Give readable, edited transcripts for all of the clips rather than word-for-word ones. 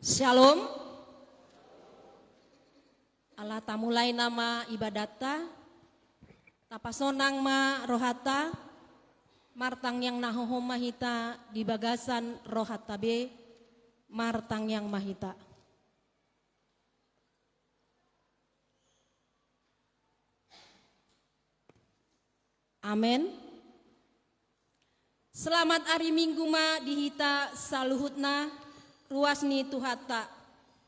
Shalom. Allah tamulai nama ibadata, tapasonang ma rohata, martang yang nahoho mahita di bagasan rohata be, martang yang mahita. Amin. Selamat hari Minggu ma dihita saluhutna ruasni tuhata.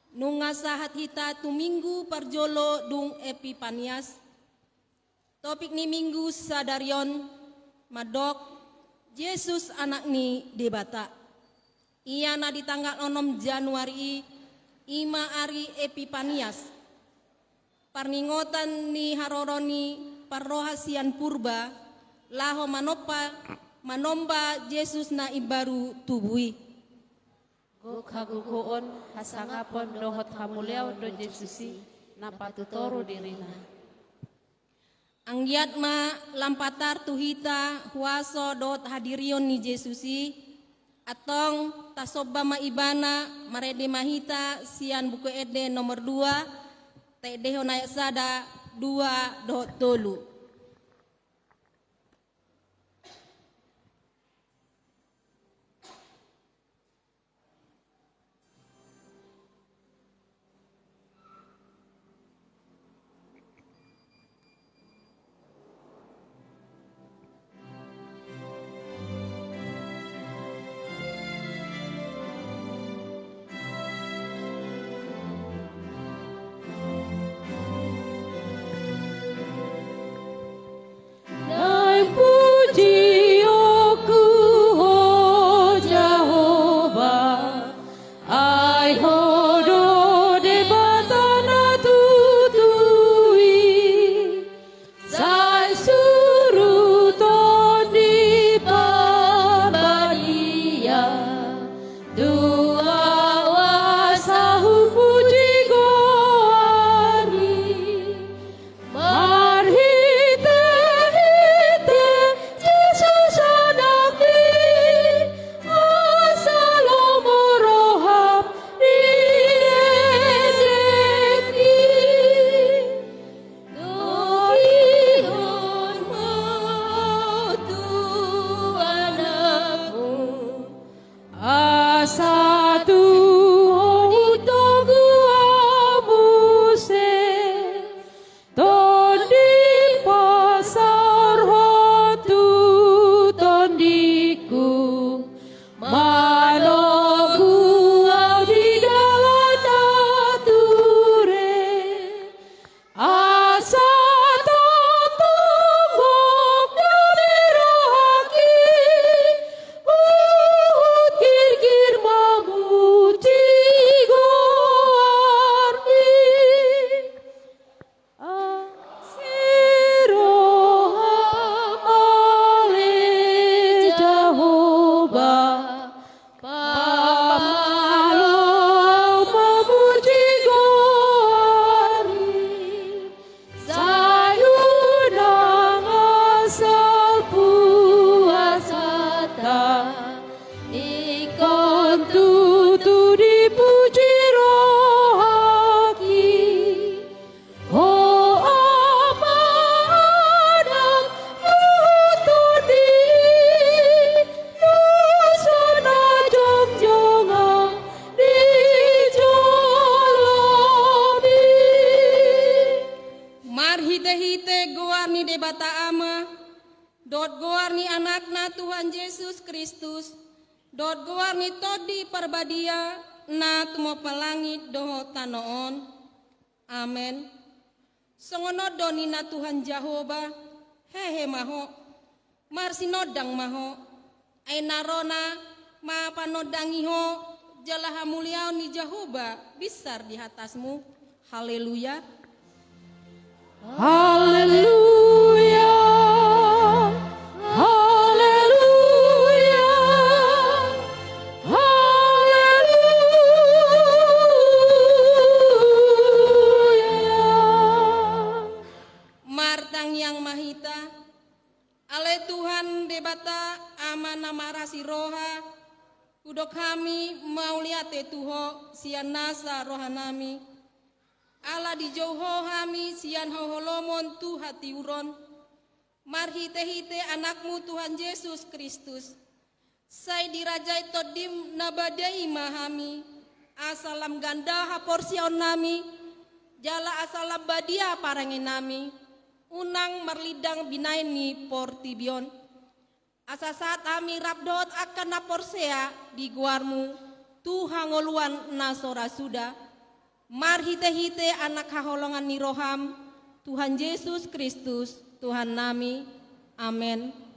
Nunga sahat hita tu minggu parjolo dung Epipanias. Topik ni minggu sadarion madok Yesus anak ni debata. Ia na di tanggal 6 Januari ima ari Epipanias. Parningotan ni haroroni parrohasian purba laho manomba Yesus na ibaru tubui. Kagugoon hasangapon dohot hamuliaw do Jesusi napatutoru dirina. Anggiat ma lampatar tuhita huaso dot hadirion ni Jesusi atong tasoba ma ibana marede mahita sian buku ede nomor 2 tedeho naik sada 2 dot tolu. Amen. Songono donina Tuhan Jehovah hehe maho marsinodang maho ainarona ma panodangiho jalaha muliau ni Jehovah besar di atasmu. Haleluya. Haleluya. Ale Tuhan debata amana marasi roha Kudok kami mau lihat Tuho sian nasa rohanami. Allah di jauho kami sian hoholomon tu hati uron. Marhite-hite anakmu Tuhan Yesus Kristus. Sai dirajai todim nabadai mahami. Asalam ganda haporsion nami. Jala asalam badia parangin nami. Unang marlidang binaini portibion. Asa saat kami rabdot akan naporsea di guarmu. Tuhan ngoluan nasora sudah. Marhite-hite anak haholongan ni roham. Tuhan Yesus Kristus Tuhan nami. Amin.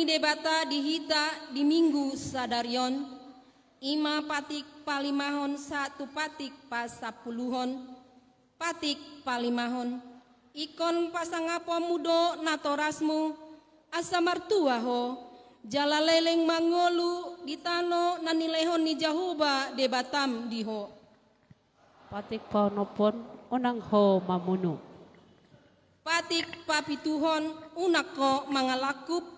Debata dihita di minggu sadarion ima patik palimahon satu patik pasapuluhon patik palimahon ikon pasangapo mudo natorasmu asa martuaho jala leleng mangolu ditano nanilehon ni jahuba debatam diho patik paunopon unang ho mamunu patik papituhon unako mangalakup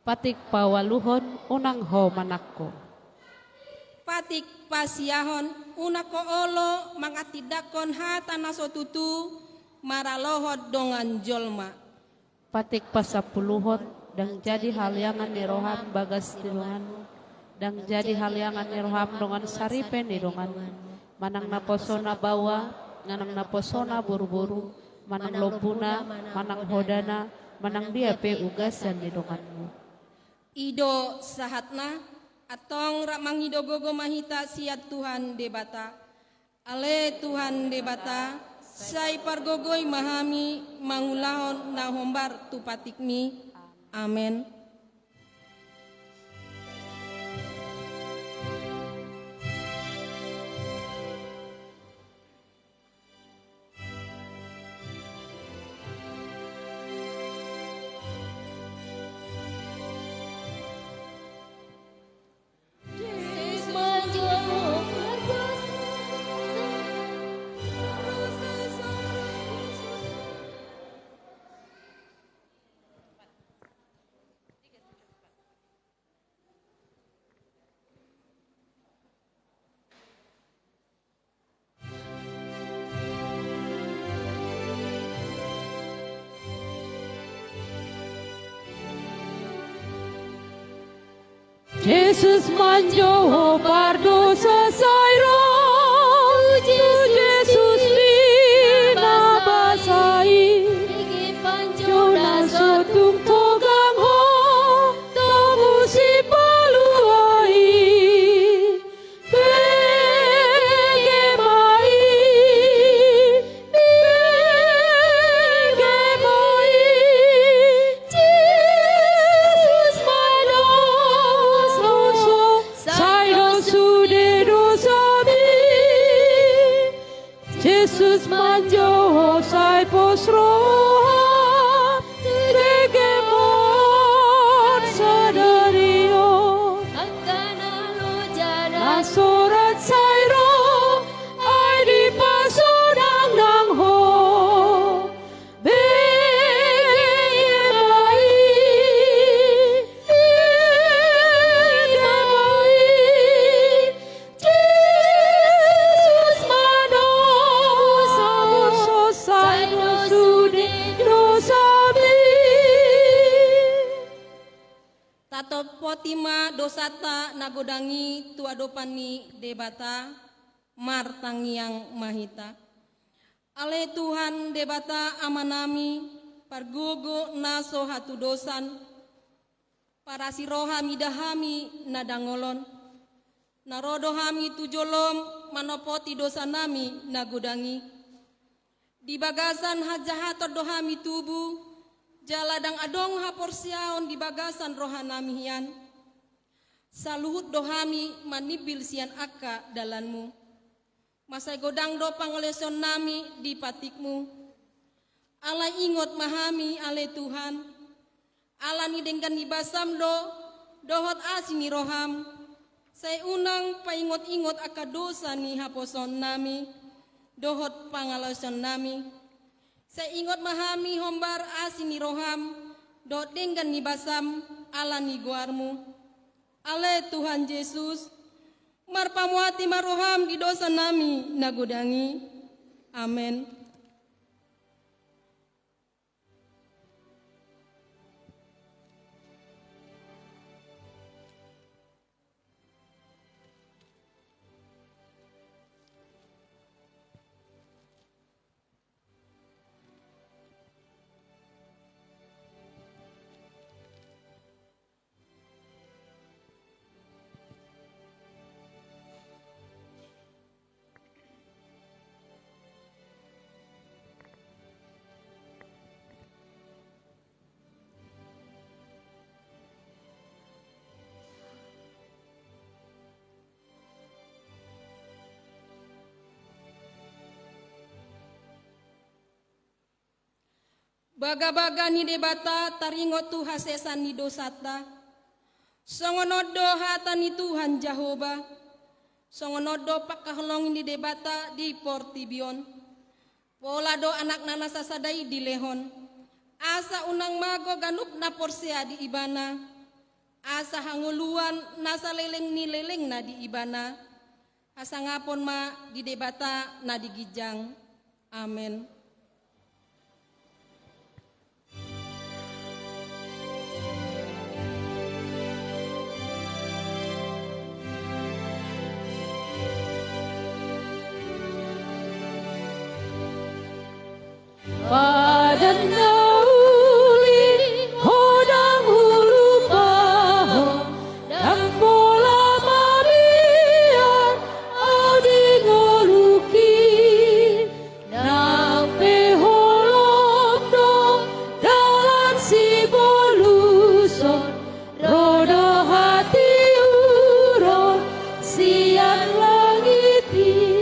patik pawaluhon unang ho manakko patik pasiahon unako olo mangatidakon hatana sotutu maralohod dongan jolma patik pasapuluhon dan jadi halyangan niroham bagas tiruhan dan jadi halyangan niroham dongan saripen nirongan manang naposona bawa nganang naposona buru-buru manang lopuna manang hodana manang dia pe ugasan nironganmu Ido sahatna atong ramang hido gogo mahita siat Tuhan debata. Ale Tuhan debata, say pargogoy mahami mangulahon na hombar tupatikmi. Amen. Yesus manjo pardo sasairo Yesus binabasai Jona sotung togang ho Tomusi paluai Begemai Begemai Jesus my Lord Sairo sude dosami Jesus manjo sai posro Degemor sadario Nasorat sairo Ai di pasodang nang ho Begemai Begemai Jesus manos Saino sude dosami Tato potima dosata nagodangi tuadopani debata. martangiang mahita. Ale Tuhan debata amanami pargogo naso hatu dosan para sirohami dahami nadangolon narodohami tujolom manopoti dosa nami nagudangi di bagasan hajahator dohami tubuh jaladang adong haporsiaon di bagasan rohanami hian saluhut dohami manibil sian akka dalanmu masai godang do pangoleson nami di patikmu ala ingot mahami ale Tuhan ala ni denggan ni basam dohot asini roham saya unang paingot-ingot aka dosa ni haposon nami dohot pangaloson nami saya ingot mahami hombar asini roham dohot denggan ni basam ala ni guarmu ale Tuhan Yesus marpamuati maroham di dosa nami nagudangi amen. Baga-baga ni debata taringot tu hasesan ni dosata. Songonodo hata ni Tuhan Jehovah. Songonodo pakaholongin ni debata di Portibion. Pola do anak nana sasadai di Lehon. Asa unang mago ganup na porsea di Ibana. Asa hanguluan nasa leleng ni leleng na di Ibana. Asa ngapon ma di debata na di Gijang. Amen. Padan nauli hodang hulu pahon dan bola marian audi ngoluki nampe holom dong dalan si boluson rodo hati uron siang langiti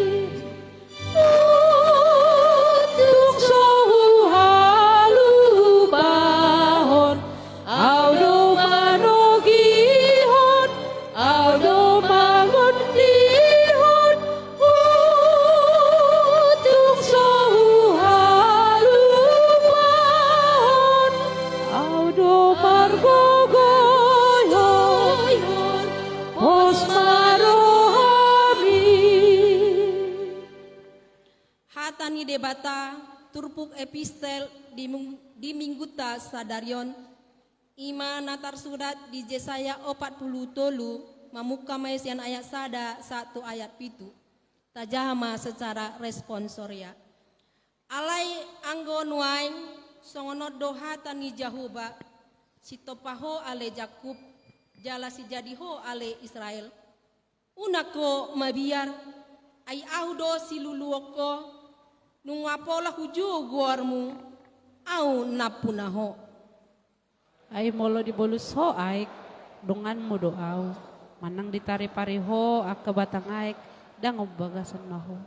Hatani debata turpuk epistel di mingguta sadarion ima natar surat di Yesaya 40 mamuka maesian ayat sada 1 ayat pitu tajahama secara responsoria alai anggo nuain songonodo hatani Jehovah sitopaho ale Jakub jala si jadiho ale Israel unako mabiar ai audo siluluoko nungapola huju guarmu au napunaho ai molo di bolus ho aik donganmu doau manang ditari pariho akka batang aik dang bagasan naho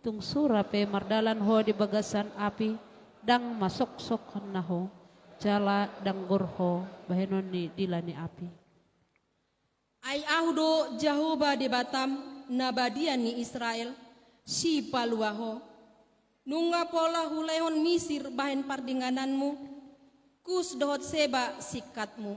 tung surape mardalan ho di bagasan api dang masok-sok naho jala dang gorho bahenon ni dilani api ai audo Jehovah di Batam nabadian ni Israel si paluaho nunga pola hulehon misir bahen pardingananmu kus dohot seba sikatmu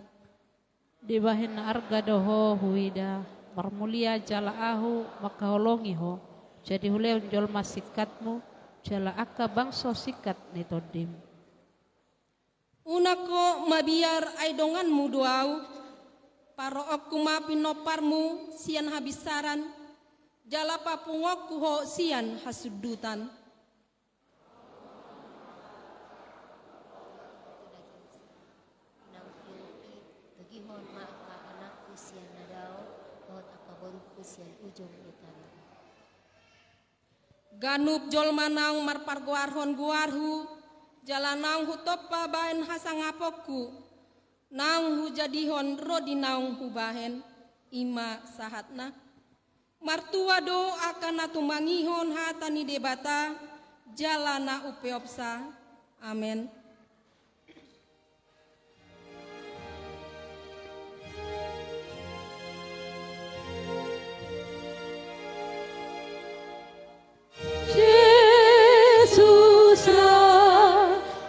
di bahen arga doho huida marmulia jala ahu maka holongi ho jadi huleon jol masikatmu jala akka bangso sikat ni todim unako mabiar ai donganmu doau paro ok kumapin noparmu sian habisaran Jala papungok kuho sian hasudutan. Tagihon maka anakku sian nadao kahot apabaruku sian ujung utara. Ganup jolmanang marparguarhon guarhu, jalanang hutopa bahen hasangapokku, nang hujadihon rodinaung hubahen, ima sahatna. Martua do akan natumangihon hatani debata, jalana upeopsa. Amen. Yesuslah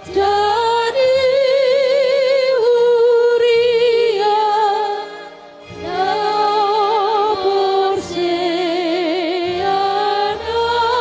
jadi huria na porsiana badia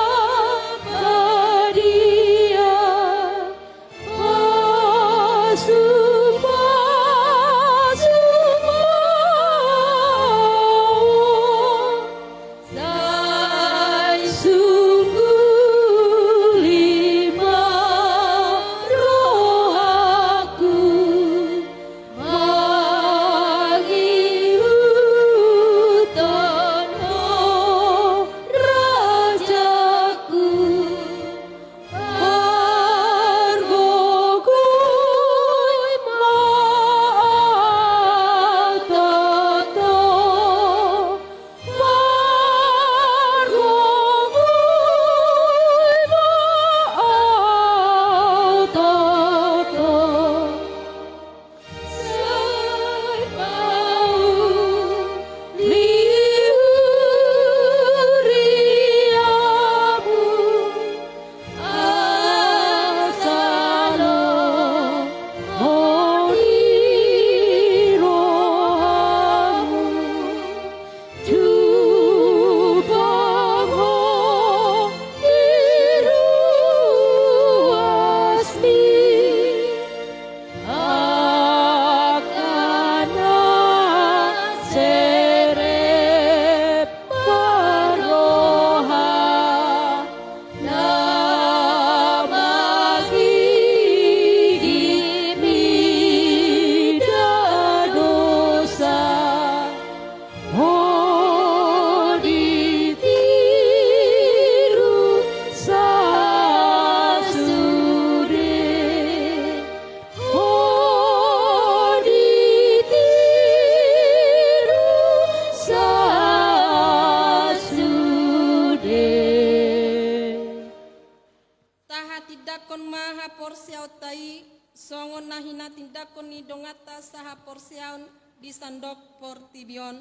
songon nahina tindakon ni dongata saha porsiaun di sandok portibion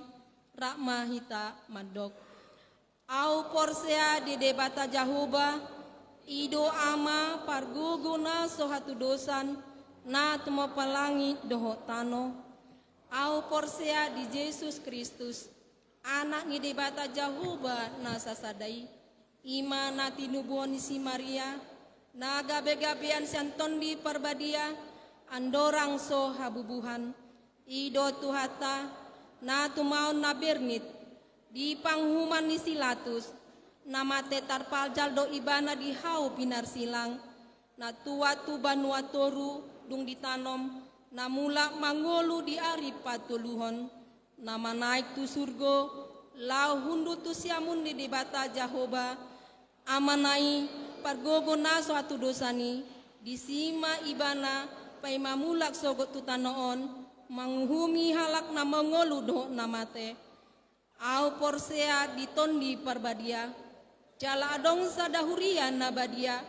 rakma hita mandok. Au porsea di debata jahuba ido ama parguguna sohatu dosan na temo palangi doho tano. Au porsea di Yesus Kristus anak ni debata jahuba na sasadai ima na tinubuon si Maria na gabe-gabean santon di perbadia andorang so habubuhan ido tuhata na tumaon na bernit di panghuman ni silatus nama tetar paljal do ibana di hau pinar silang na tua tu banua toru dung ditanom na mula mangolu di ari patuluhon nama naik tu surgo lau hundu tu siamun di debata Jahoba amanai pargogo na suatu dosani disima ibana pai mamulak sogot tutanoon manghumi halak na mangolu do namate au porsea ditondi parbadia jala adong sadahuria nabadia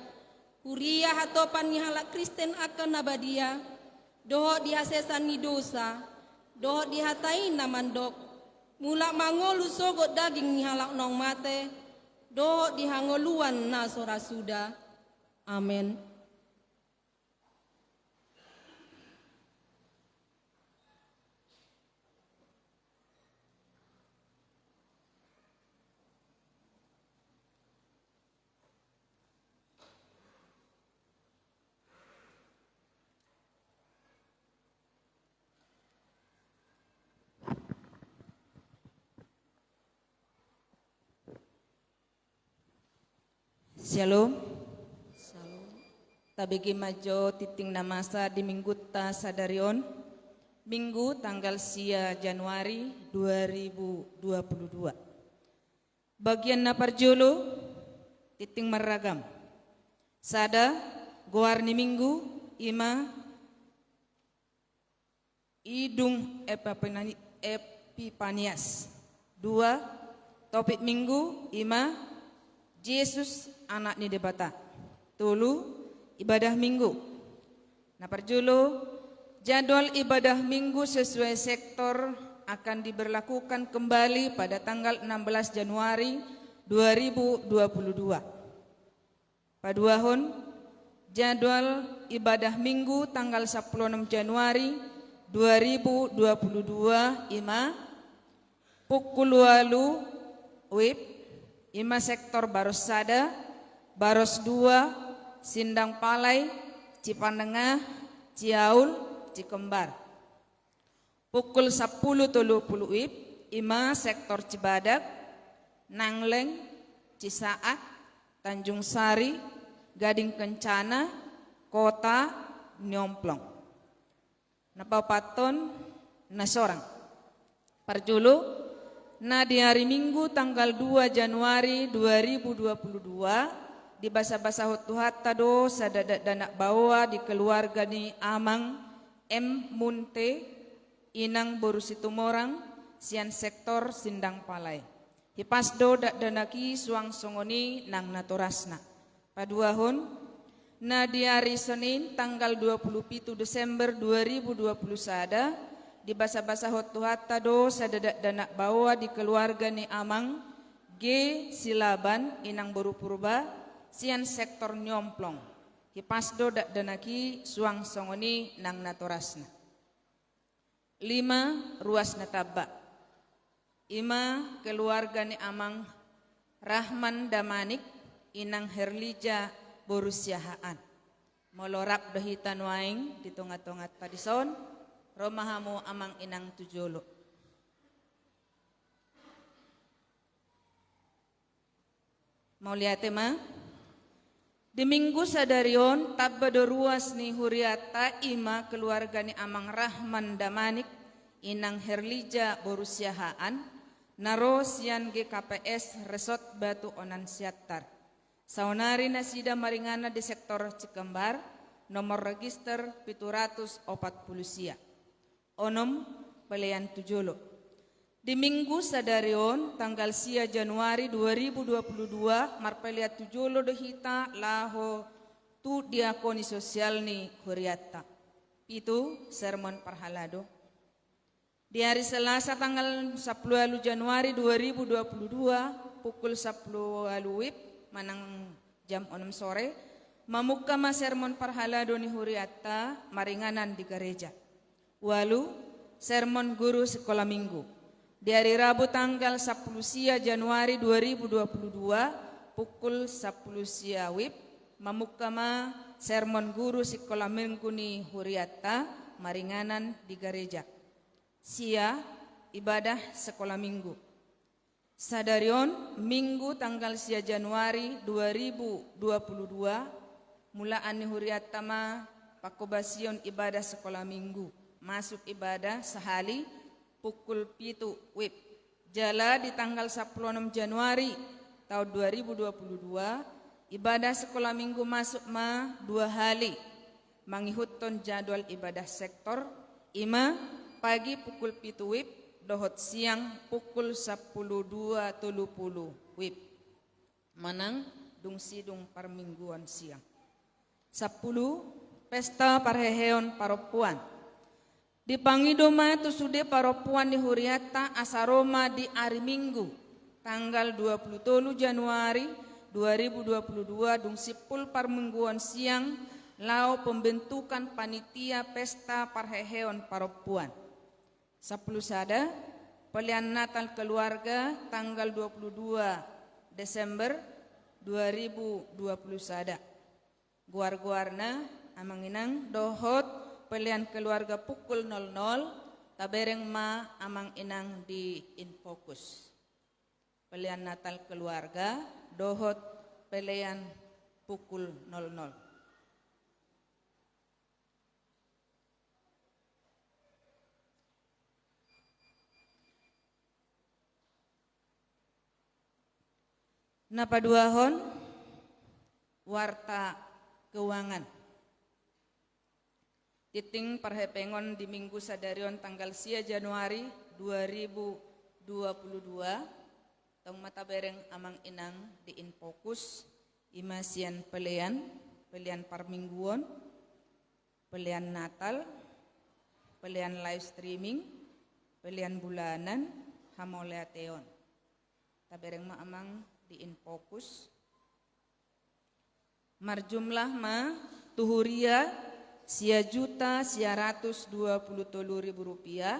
huria hatopan ni halak Kristen akan nabadia doho dihasesan ni dosa doho dihatain namandok mulak mangolu sogot daging ni halak nong mate do dihangoluan na sorasuda. Amen. Shalom. Tabigi majo titing namasa di minggu ta sadarion. Minggu tanggal sia Januari 2022. Bagian na parjolo titing meragam. Sada goarni minggu ima idung Epipanias. Dua topik minggu ima Yesus anak ni debata. Tulu ibadah minggu. Nah parjolo jadwal ibadah minggu sesuai sektor akan diberlakukan kembali pada tanggal 16 Januari 2022. Paduahon jadwal ibadah minggu tanggal 16 Januari 2022 ima pukul 8 WIB ima sektor Baros Sada, Baros 2, Sindang Palai, Cipandengah, Ciaul, Cikembar. Pukul 10.30 WIB ima sektor Cibadak, Nangleng, Cisaat, Tanjung Sari, Gading Kencana, Kota Nyomplong. Napapaton nasorang. Parjulu na di hari Minggu tanggal 2 Januari 2022 di basa-basa hutuhatta do sadada danak bawa di keluarga ni Amang M. Munte inang boru situmorang sian sektor Sindang Palai. Hipasdo dak danaki suang songoni nang naturasna. Paduahon na di hari Senin tanggal 27 Desember 2021 di basa-basa hutuhatta do sadada danak bawa di keluarga ni Amang G. Silaban inang boru purba sian sektor Nyomplong. Hipasdo dak danaki suang songoni nang naturasna. 5. Ruas nataba. Ima keluarga ni Amang Rahman Damanik inang Herlija Borusiahaan. Molorap dahitan waing ditungat-tungat padison romahamu Amang inang tujolo. Mau lihat ma? Di minggu sadarion tabbado ruas ni huriata ima keluarga ni Amang Rahman Damanik inang Herlija Borusiahaan naro sian GKPS Resort Batu Onan Siatar. Saunari nasida maringana di sektor Cikembar nomor register 740 sia. Onom pelian tujolo. Di minggu sadarion tanggal sia Januari 2022 marpelia tujolo dohita laho tu diakoni sosial ni huriata. Itu sermon parhalado. Di hari Selasa tanggal 10 Januari 2022 pukul 10 WIB manang jam 6 sore mamukama sermon parhalado ni huriata maringanan di gereja. Walu sermon guru sekolah minggu. Di hari Rabu tanggal 10 sia Januari 2022 pukul 10 sia WIB mamukama sermon guru sekolah minggu ni huriata maringanan di gereja. Sia ibadah sekolah minggu. Sadarion minggu tanggal sia Januari 2022 mulaan ni huriata ma pakobasion ibadah sekolah minggu. Masuk ibadah sehali pukul 7 WIB. Jala di tanggal 16 Januari tahun 2022 ibadah sekolah minggu masuk ma 2 hari. Mangihutton jadwal ibadah sektor ima pagi pukul 7 WIB dohot siang pukul 10.2.30 WIB. Manang dung sidung parmingguan siang. 10 pesta parheheon paropuan. Di Pangidoma tu sude paropuan di huriata asaroma di hari Minggu tanggal 27 Januari 2022 dung sipul parmingguan siang lau pembentukan panitia pesta parheheon paropuan. 10 sada pelian Natal keluarga tanggal 22 Desember 2020 sada. Guar-guarna amanginang dohot pelian keluarga pukul 00 tabereng ma amang inang di Infokus. Pelian Natal keluarga dohot pelian pukul 00. Napaduahon warta keuangan. Titing perhepengon di minggu sadarion tanggal 10 Januari 2022 tong mata bereng amang inang di Infokus imasian pelian parmingguon, pelian Natal, pelian live streaming, pelian bulanan, hamoleateon. Tabereng ma amang di Infokus. Marjumlah ma tuhuria Rp1.123.000.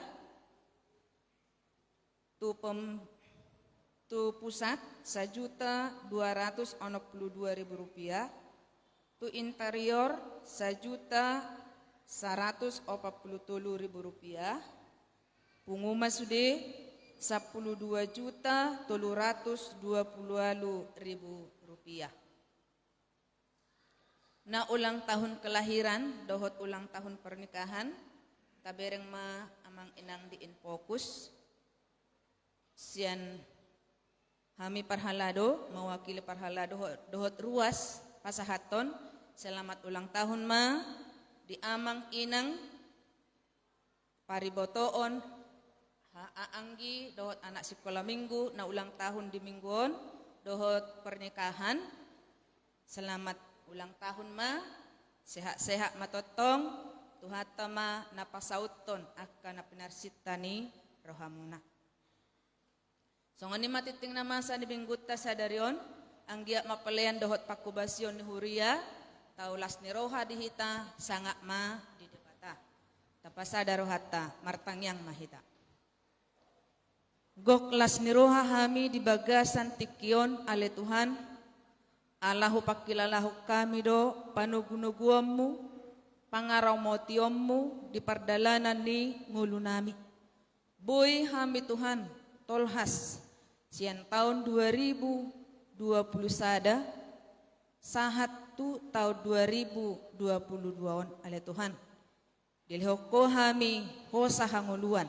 Tu pusat Rp1.262.000. Tu interior Rp1.143.000. Punguma sude Rp12.320.000. Na ulang tahun kelahiran, dohot ulang tahun pernikahan, tabereng ma amang inang di Infokus. Sian hami parhalado, mewakili parhalado dohot ruas pasahaton. Selamat ulang tahun ma di amang inang paribotoon haanggi dohot anak sekolah minggu na ulang tahun di mingguon dohot pernikahan. Selamat ulang tahun ma, sehat-sehat matotong, tuhata ma napasauton akan napinarsitani rohamuna. So ngani matiting na masa ni binggutta sadarion, ang giat mapalayan dohot pakubasyon ni Huria, taulas ni roha dihita, sangak ma di debata. Tapasa darohata, martangyang mahita. Goklas ni roha hami di bagasan tikyon ale Tuhan, Allahu pakilalahu kami do panugunuguammu, pangaraw motiommu di pardalanan ni ngulu nami. Boy hami Tuhan tolhas sian tahun 2020 sahat tu tahun 2022 ale Tuhan. Dilihokko hami hosa hanguluan.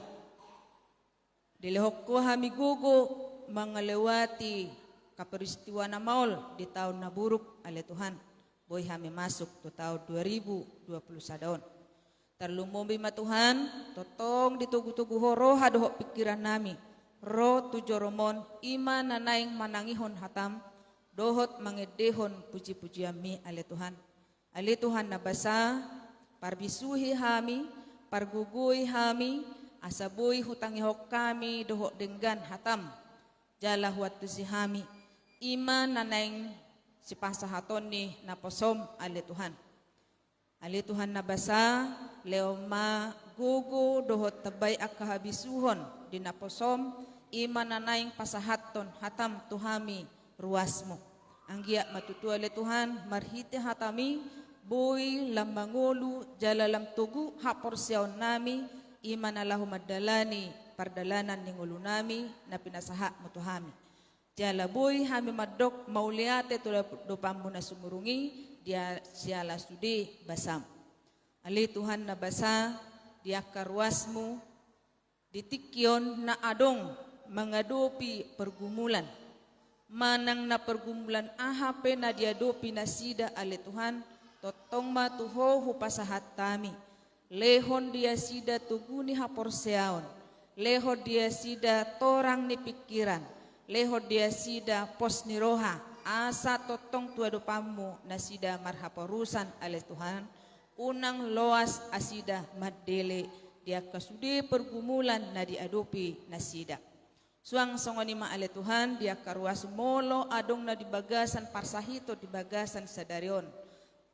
Dilihokko hami gugu mengelewati kaperistiwa na maul di tahun na buruk ale Tuhan. Boy hami masuk tu tahun 2021. Terlumumbi ma Tuhan, totong ditugu-tugu horo hadohok pikiran nami. Ro tujoromon ima nanaing manangihon hatam, dohot mangedehon puji-pujian mi ale Tuhan. Ale Tuhan na basa, parbisuhi hami, pargugui hami, asabuhi hutangihok kami dohok denggan hatam. Jala huat si hami. Ima nanaing si pasahaton ni naposom ale Tuhan. Ali Tuhan na basa, leo ma gugu dohot tabay akahabisuhon di naposom, ima nanaing pasahaton hatam tuhami ruasmo. Ang giya matutu ale Tuhan, marhite hatami, boy lambangulu, jalalam tugu, haporsyaon nami, ima nalahu madalani, pardalanan ni ngulu nami, na pinasaha mo tuhami. Jala boy hami madok mauliate tu dopammu na sumurungi dia siala sudi basam. Ali Tuhan na basa dia karwasmu ditikyon na adong mengadopi pergumulan. Manang na pergumulan ahape na diadopi na sida ali Tuhan totong matuho hupasahat tami. Lehon dia sida tuguni haporseaon. Lehon dia sida torang ni pikiran. Leho dia sida pos niroha asa totong tuado pamu na sida marhaporusan ale Tuhan unang loas asida madele dia kasudi pergumulan na diadopi na sida suang songoni ma ale Tuhan dia karuas molo adong na di bagasan parsahito di bagasan sadarion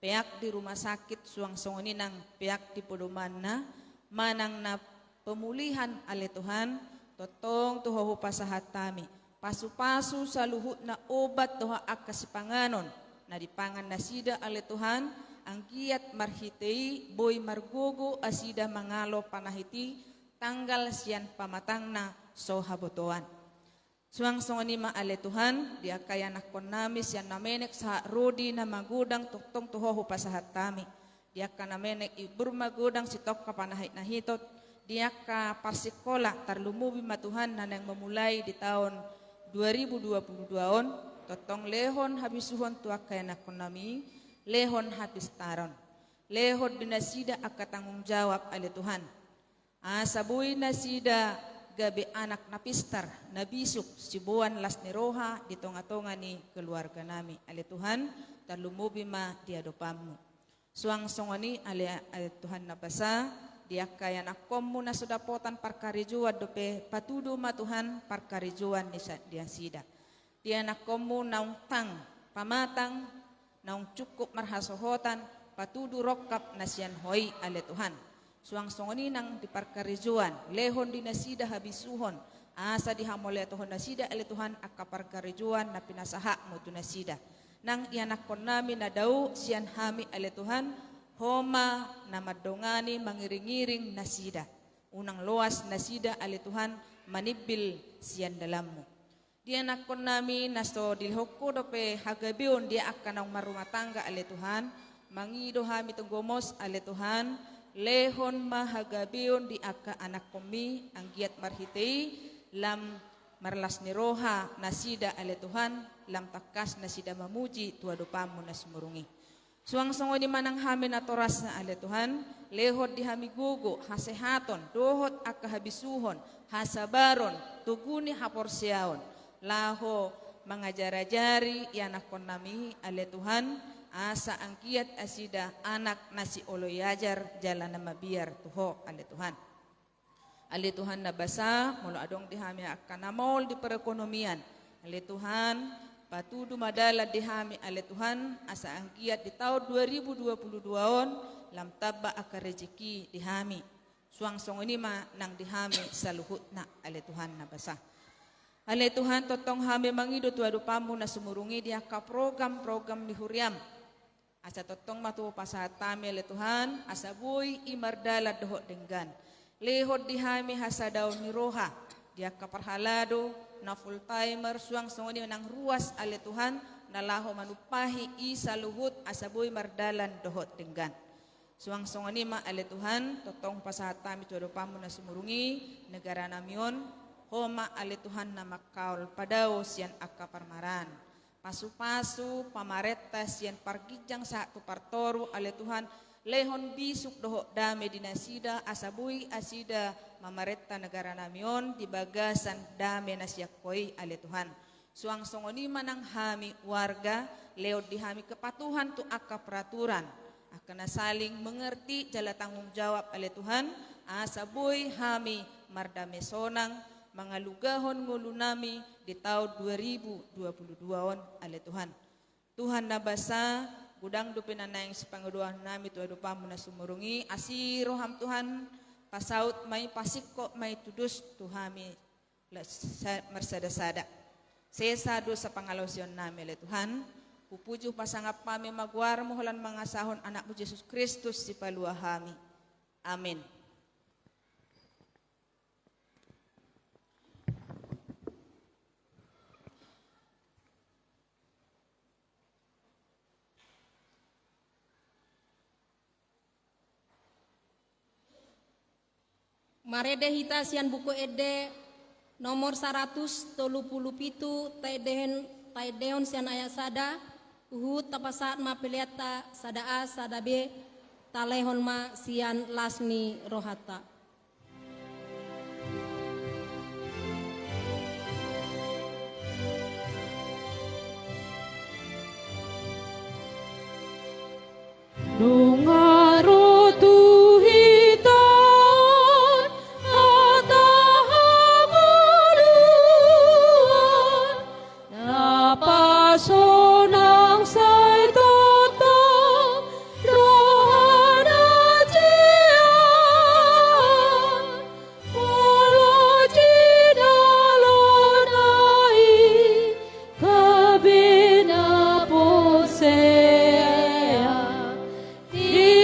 peak di rumah sakit suang songoni nang peak di podoman na manang na pemulihan ale Tuhan totong tuho pasahat tami. Pasu-pasu sa luhut na obat toha akasipanganon na dipangan na sida ale Tuhan ang giat marhitei boy margogo asida mangalo panahiti tanggal sian pamatang na so habotoan. Suang ni maale Tuhan, dia kaya nakon nami siya namenek sa rodi na magudang tuktong tuhoho pasahat tami. Dia ka namenek ibur magudang sitok kapanahit na hitot. Dia ka parsikola tarlumubi matuhan na nang memulai di tahun 2022 on. Totong lehon habisuhon tuak kaya nakon nami, lehon habis taron. Lehon dinasida akatanggung jawab ale Tuhan. Sabuy nasida gabi anak na pistar, na bisuk, sibuan las ni roha, ditonga-tonga ni keluarga nami. Ale Tuhan, talumubi ma diadopamu. Suang songoni ale Tuhan na basa, dia kaya nakomu na sudapotan parkarijuan dope, patudo ma Tuhan parkarijuan ni dia sida. Dia nakomu naung tang, pamatang, naung cukup marhasohotan, patudo rokap nasian hoi ale Tuhan. Suang songoni nang di parkarijuan, lehon dinasida habisuhon, asa dihamole Tuhan nasida ale Tuhan akka parkarijuan na pinasaha mo tu nasida. Nang ianakon nami na daw siyan hami ale Tuhan, homa na madongani mangiring-iring nasida. Unang loas nasida ale Tuhan, manibil siyan dalammu. Dianakon nami nasto dilhoko dope hagabion dia akan ang marumatangga ale Tuhan, mangido hami tunggomos ale Tuhan, lehon mahagabion di aka anak komi ang giat marhitei lam marlas ni roha nasida ale Tuhan lam takas nasida mamuji tuadopamu na sumurungi. Suang songo di manang hami na toras na ale Tuhan, lehot di hami gugo hasehaton dohot aka habisuhon hasabaron tuguni haporsiaon laho mangajarajari yanakon nami ale Tuhan. Asa ang kiat asida anak nasi oloyajar jalan na mabiar tuho ale Tuhan. Ale Tuhan na basa mula adong dihami akan namol di perekonomian. Ale Tuhan patudu madala dihami ale Tuhan asa ang kiat di tahun 2022 on lam taba aka rezeki dihami. Suang song ini ma nang dihami saluhut na ale Tuhan na basa. Ale Tuhan totong hami mangido tuadupamu na sumurungi dia ka program-program di huriam. Asa totong matu pasahat tami le Tuhan, asa buy imardala dohot denggan. Lehot dihami hasadaw ni roha, dia kaparhalado na full timer suang songoni nang ruas ale Tuhan, nalaho manupahi isa luhut asa buy mardalan dohot denggan. Suang songoni ma ale Tuhan, totong pasahat tami tuadopamu na sumurungi, negara namion, homa ale Tuhan na makaul padaw siyan akaparmaran. Pasu-pasu pamaretas yan pargijang sa tupartoru ale Tuhan lehon bisuk doho dame dinasida asabuy asida mamaretta negara namion di bagasan dame nasyakoi ale Tuhan. Suang songoni manang hami warga leod di hami kepatuhan tu akka peraturan akan saling mengerti jala tanggung jawab ale Tuhan asabuy hami mardame sonang mangalugahon ngulu nami di tahun 2022 on ale Tuhan. Tuhan na basa gudang dupin na yang sepanguduhan nami tuadupamu na sumurungi asiroham Tuhan pasaut may pasikko may tudus tuhami mersada-sada. Sesado sa pangalosyon nami ale Tuhan. Pupuju pasangap kami magwar moholan mga sahon anak mo Jesus Kristus si paluahami. Amen. Marede hita sian buku ede nomor 137 taidehon sian ayat sada uhut tapasaat ma peliata sada a sada b talehon ma sian lasni rohata. Dungaro tuhitan atahamuluan napasonang say totong rohana jian walau jinalonai kabina posea di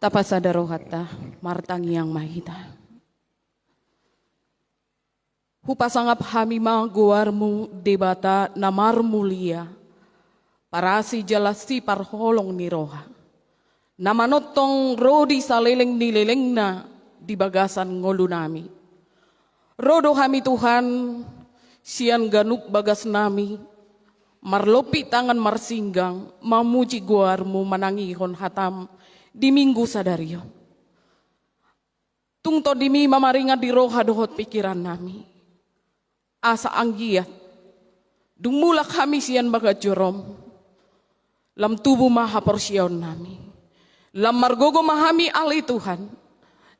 Tapasadarohata martangi yang mahita. Hupasangap hami guarmu debata namar mulia. Parasi jalasi parholong niroha. Namanotong rodi saleleng nileleng na di bagasan ngolu nami. Rodo hami Tuhan sian ganuk bagas nami. Marlopi tangan marsinggang mamuji guarmu manangihon hatam di minggu sadario. Tungto dimi mamaringa di roha dohot pikiran nami. Asa anggiat. Dung mulak kami sian baga jorom. Lam tubuh maha porsion nami. Lam margogo mahami alai Tuhan.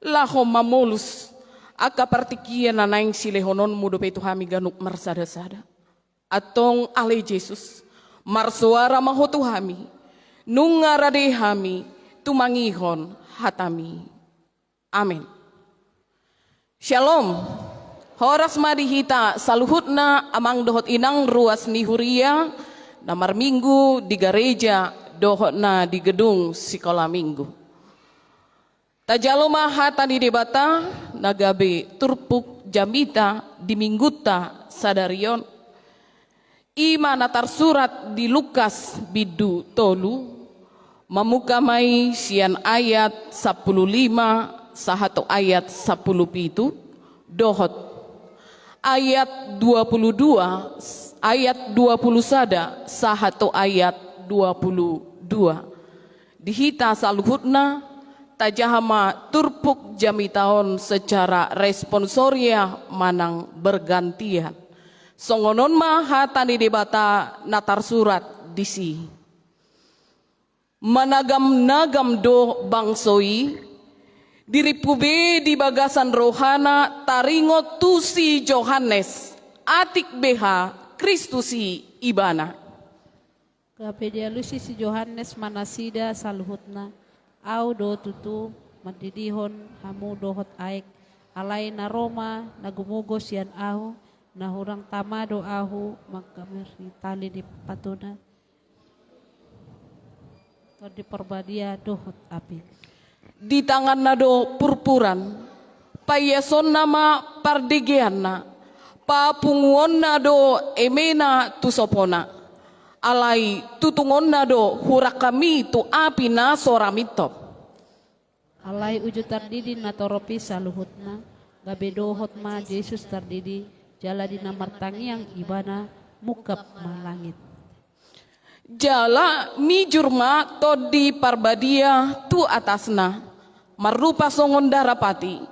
Lahom mamolus. Aka partikian nanaing silehonon mudo petu hami ganuk marsada-sada. Atong alai Jesus. Marsuara mahotu hami. Nungarade hami. Tumangihon hatami. Amin. Shalom. Horas madihita saluhutna amang dohot inang ruas nihuria namar minggu di gereja dohotna di gedung sekolah minggu. Tajaloma hata di debata nagabe turpuk jamita di mingguta sadarion. Ima natar surat di Lukas bidu tolu. Mamukamai sian ayat 15 sahato ayat 17 dohot ayat 22 ayat 20 sada sahato ayat 22 dihita saluhutna tajahama turpuk jamitaon secara responsoria manang bergantian songonon mah hatani debata natar surat disi managam-nagam do bangsoi diripube di bagasan rohana taringo tusi Johannes atik beha Kristusi ibana. Kapedialusi si Johannes manasida saluhutna au do tutu madidihon hamu dohot aik alai na Roma nagumugos yan ahu nahurang tamado ahu magkameri tali di patuna di perbadia dohot api. Di tangan nado purpuran, payason nama pardigiana, papunguon nado emena tusopona, alai tutungon nado hurakami tu api na soramitop. Alai uju tardidi na toropi saluhutna, gabe dohot ma Yesus tardidi, jala di namartangi yang ibana mukap malangit. Jala mi jurma to di parbadia tu atasna marupa songon darapati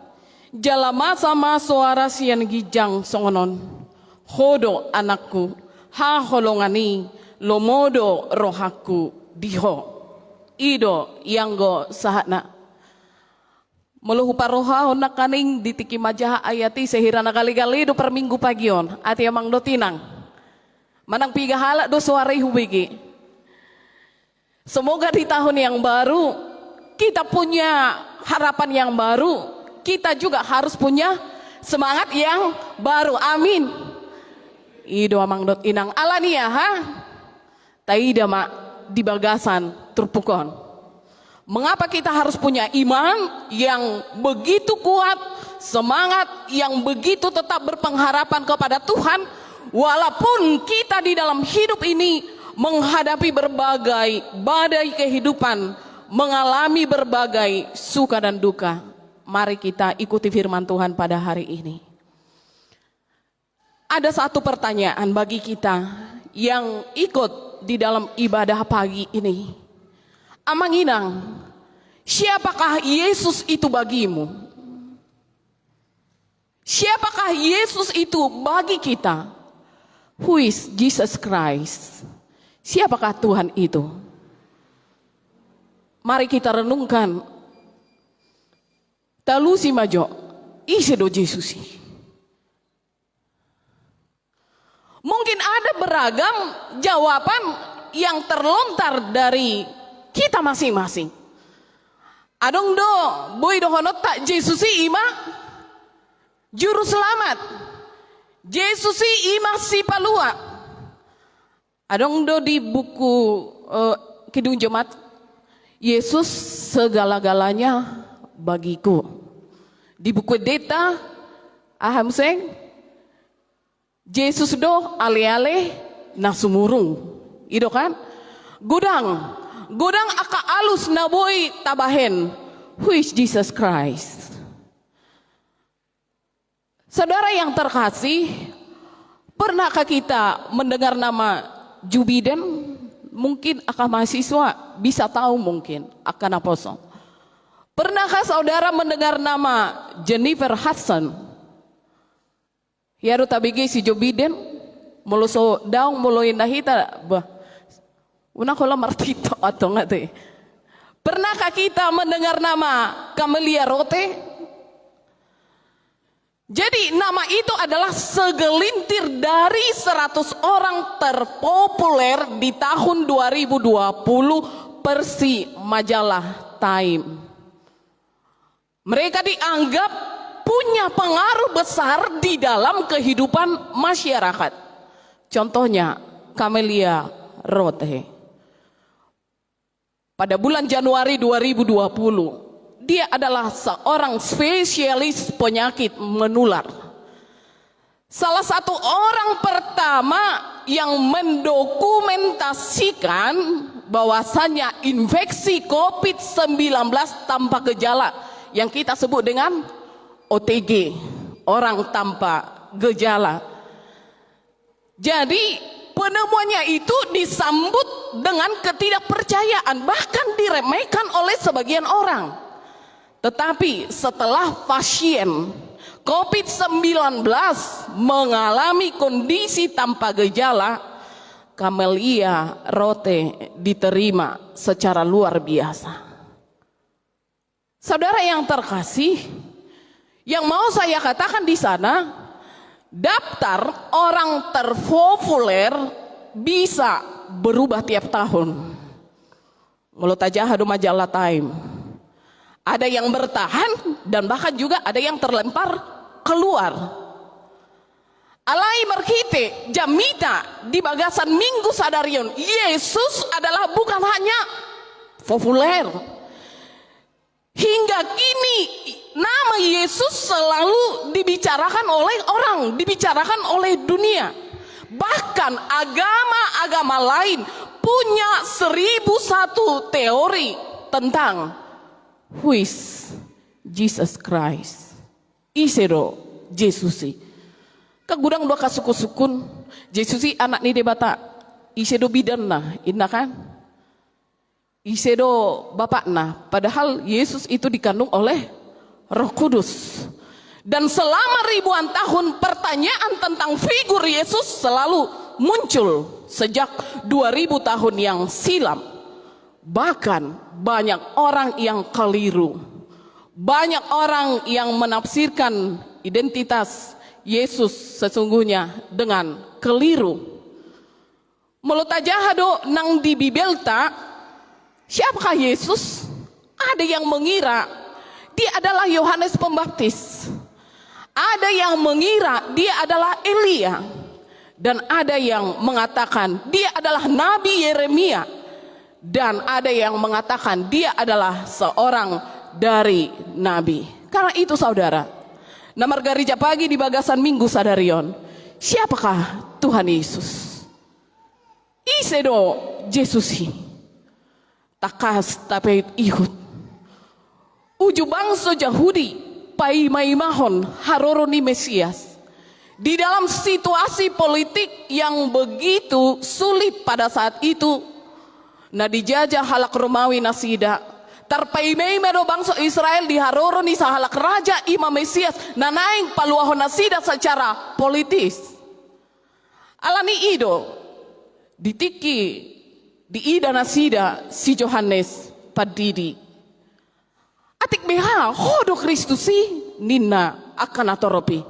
jala sama suara sian gijang songonon hodo anakku ha holongani lomodo rohaku diho ido yanggo sahana muluhu paroha hona kaning ditiki majah ayati sehirana kali-kali do per minggu pagion ati amang do tinang manang piga halak do suara hubigi. Semoga di tahun yang baru kita punya harapan yang baru, kita juga harus punya semangat yang baru. Amin. Ido amang dot inang alania ha. Taida mak di bagasan turpukon. Mengapa kita harus punya iman yang begitu kuat, semangat yang begitu tetap berpengharapan kepada Tuhan walaupun kita di dalam hidup ini menghadapi berbagai badai kehidupan, mengalami berbagai suka dan duka. Mari kita ikuti firman Tuhan pada hari ini. Ada satu pertanyaan bagi kita yang ikut di dalam ibadah pagi ini. Amang inang, siapakah Yesus itu bagimu? Siapakah Yesus itu bagi kita? Who is Jesus Christ? Siapakah Tuhan itu? Mari kita renungkan. Talusi majo, isi do Yesus. Mungkin ada beragam jawaban yang terlontar dari kita masing-masing. Adong do, boy do honot tak Yesus ima juru selamat. Yesus ima si palua. Adong do di buku Kidung Jemaat Yesus segala-galanya bagiku. Di buku Deta, aham seng, Yesus do ale-ale nasumurung. Ido kan? Godang aka alus naboy tabahen. Who is Jesus Christ? Saudara yang terkasih, pernahkah kita mendengar nama Joe Biden? Mungkin akan mahasiswa bisa tahu mungkin akan apa. Pernahkah saudara mendengar nama Jennifer Hudson? Hiaru tabigi si Joe Biden muluso daung muluin nahita bah. Una kola martito atau enggak teh? Pernahkah kita mendengar nama Camelia Rote? Jadi nama itu adalah segelintir dari 100 orang terpopuler di tahun 2020 versi majalah Time. Mereka dianggap punya pengaruh besar di dalam kehidupan masyarakat. Contohnya Camelia Rote. Pada bulan Januari 2020, dia adalah seorang spesialis penyakit menular. Salah satu orang pertama yang mendokumentasikan bahwasannya infeksi COVID-19 tanpa gejala yang kita sebut dengan OTG, orang tanpa gejala. Jadi penemuannya itu disambut dengan ketidakpercayaan, bahkan diremehkan oleh sebagian orang. Tetapi setelah pasien COVID-19 mengalami kondisi tanpa gejala, Camelia Rote diterima secara luar biasa. Saudara yang terkasih, yang mau saya katakan di sana, daftar orang terpopuler bisa berubah tiap tahun. Mulut aja hadu majalah Time. Ada yang bertahan dan bahkan juga ada yang terlempar keluar. Alai merkite jamita di bagasan Minggu Sadarion, Yesus adalah bukan hanya populer. Hingga kini nama Yesus selalu dibicarakan oleh orang, dibicarakan oleh dunia. Bahkan agama-agama lain punya 1001 teori tentang who is Jesus Christ. Isero Jesusi. Kagudang dua kasukun-sukun. Jesusi anak ni debata. Isedo bidan nah, inna kan? Isedo bapak nah. Padahal Yesus itu dikandung oleh Roh Kudus. Dan selama ribuan tahun pertanyaan tentang figur Yesus selalu muncul sejak 2000 tahun yang silam. Bahkan banyak orang yang keliru. Banyak orang yang menafsirkan identitas Yesus sesungguhnya dengan keliru. Mulut aja hado nang di Bibelta, siapakah Yesus? Ada yang mengira dia adalah Yohanes Pembaptis. Ada yang mengira dia adalah Elia. Dan ada yang mengatakan dia adalah Nabi Yeremia. Dan ada yang mengatakan dia adalah seorang dari Nabi. Karena itu saudara, nama gereja pagi di bagasan Minggu Sadarion, siapakah Tuhan Yesus? Isedo Jesusi. Takas tapeit ihut. Uju bangsa Yahudi pai maimahon haroroni Mesias. Di dalam situasi politik yang begitu sulit pada saat itu, nah dijajah halak Romawi nasida, tarpaimei medo bangsa Israel diharoroni sahalak raja imam Mesias, nanaing paluahon nasida secara politis. Alani ido ditiki di ida nasida si Yohanes Padidi. Atik beha hodo Kristusi nina akan atoropi.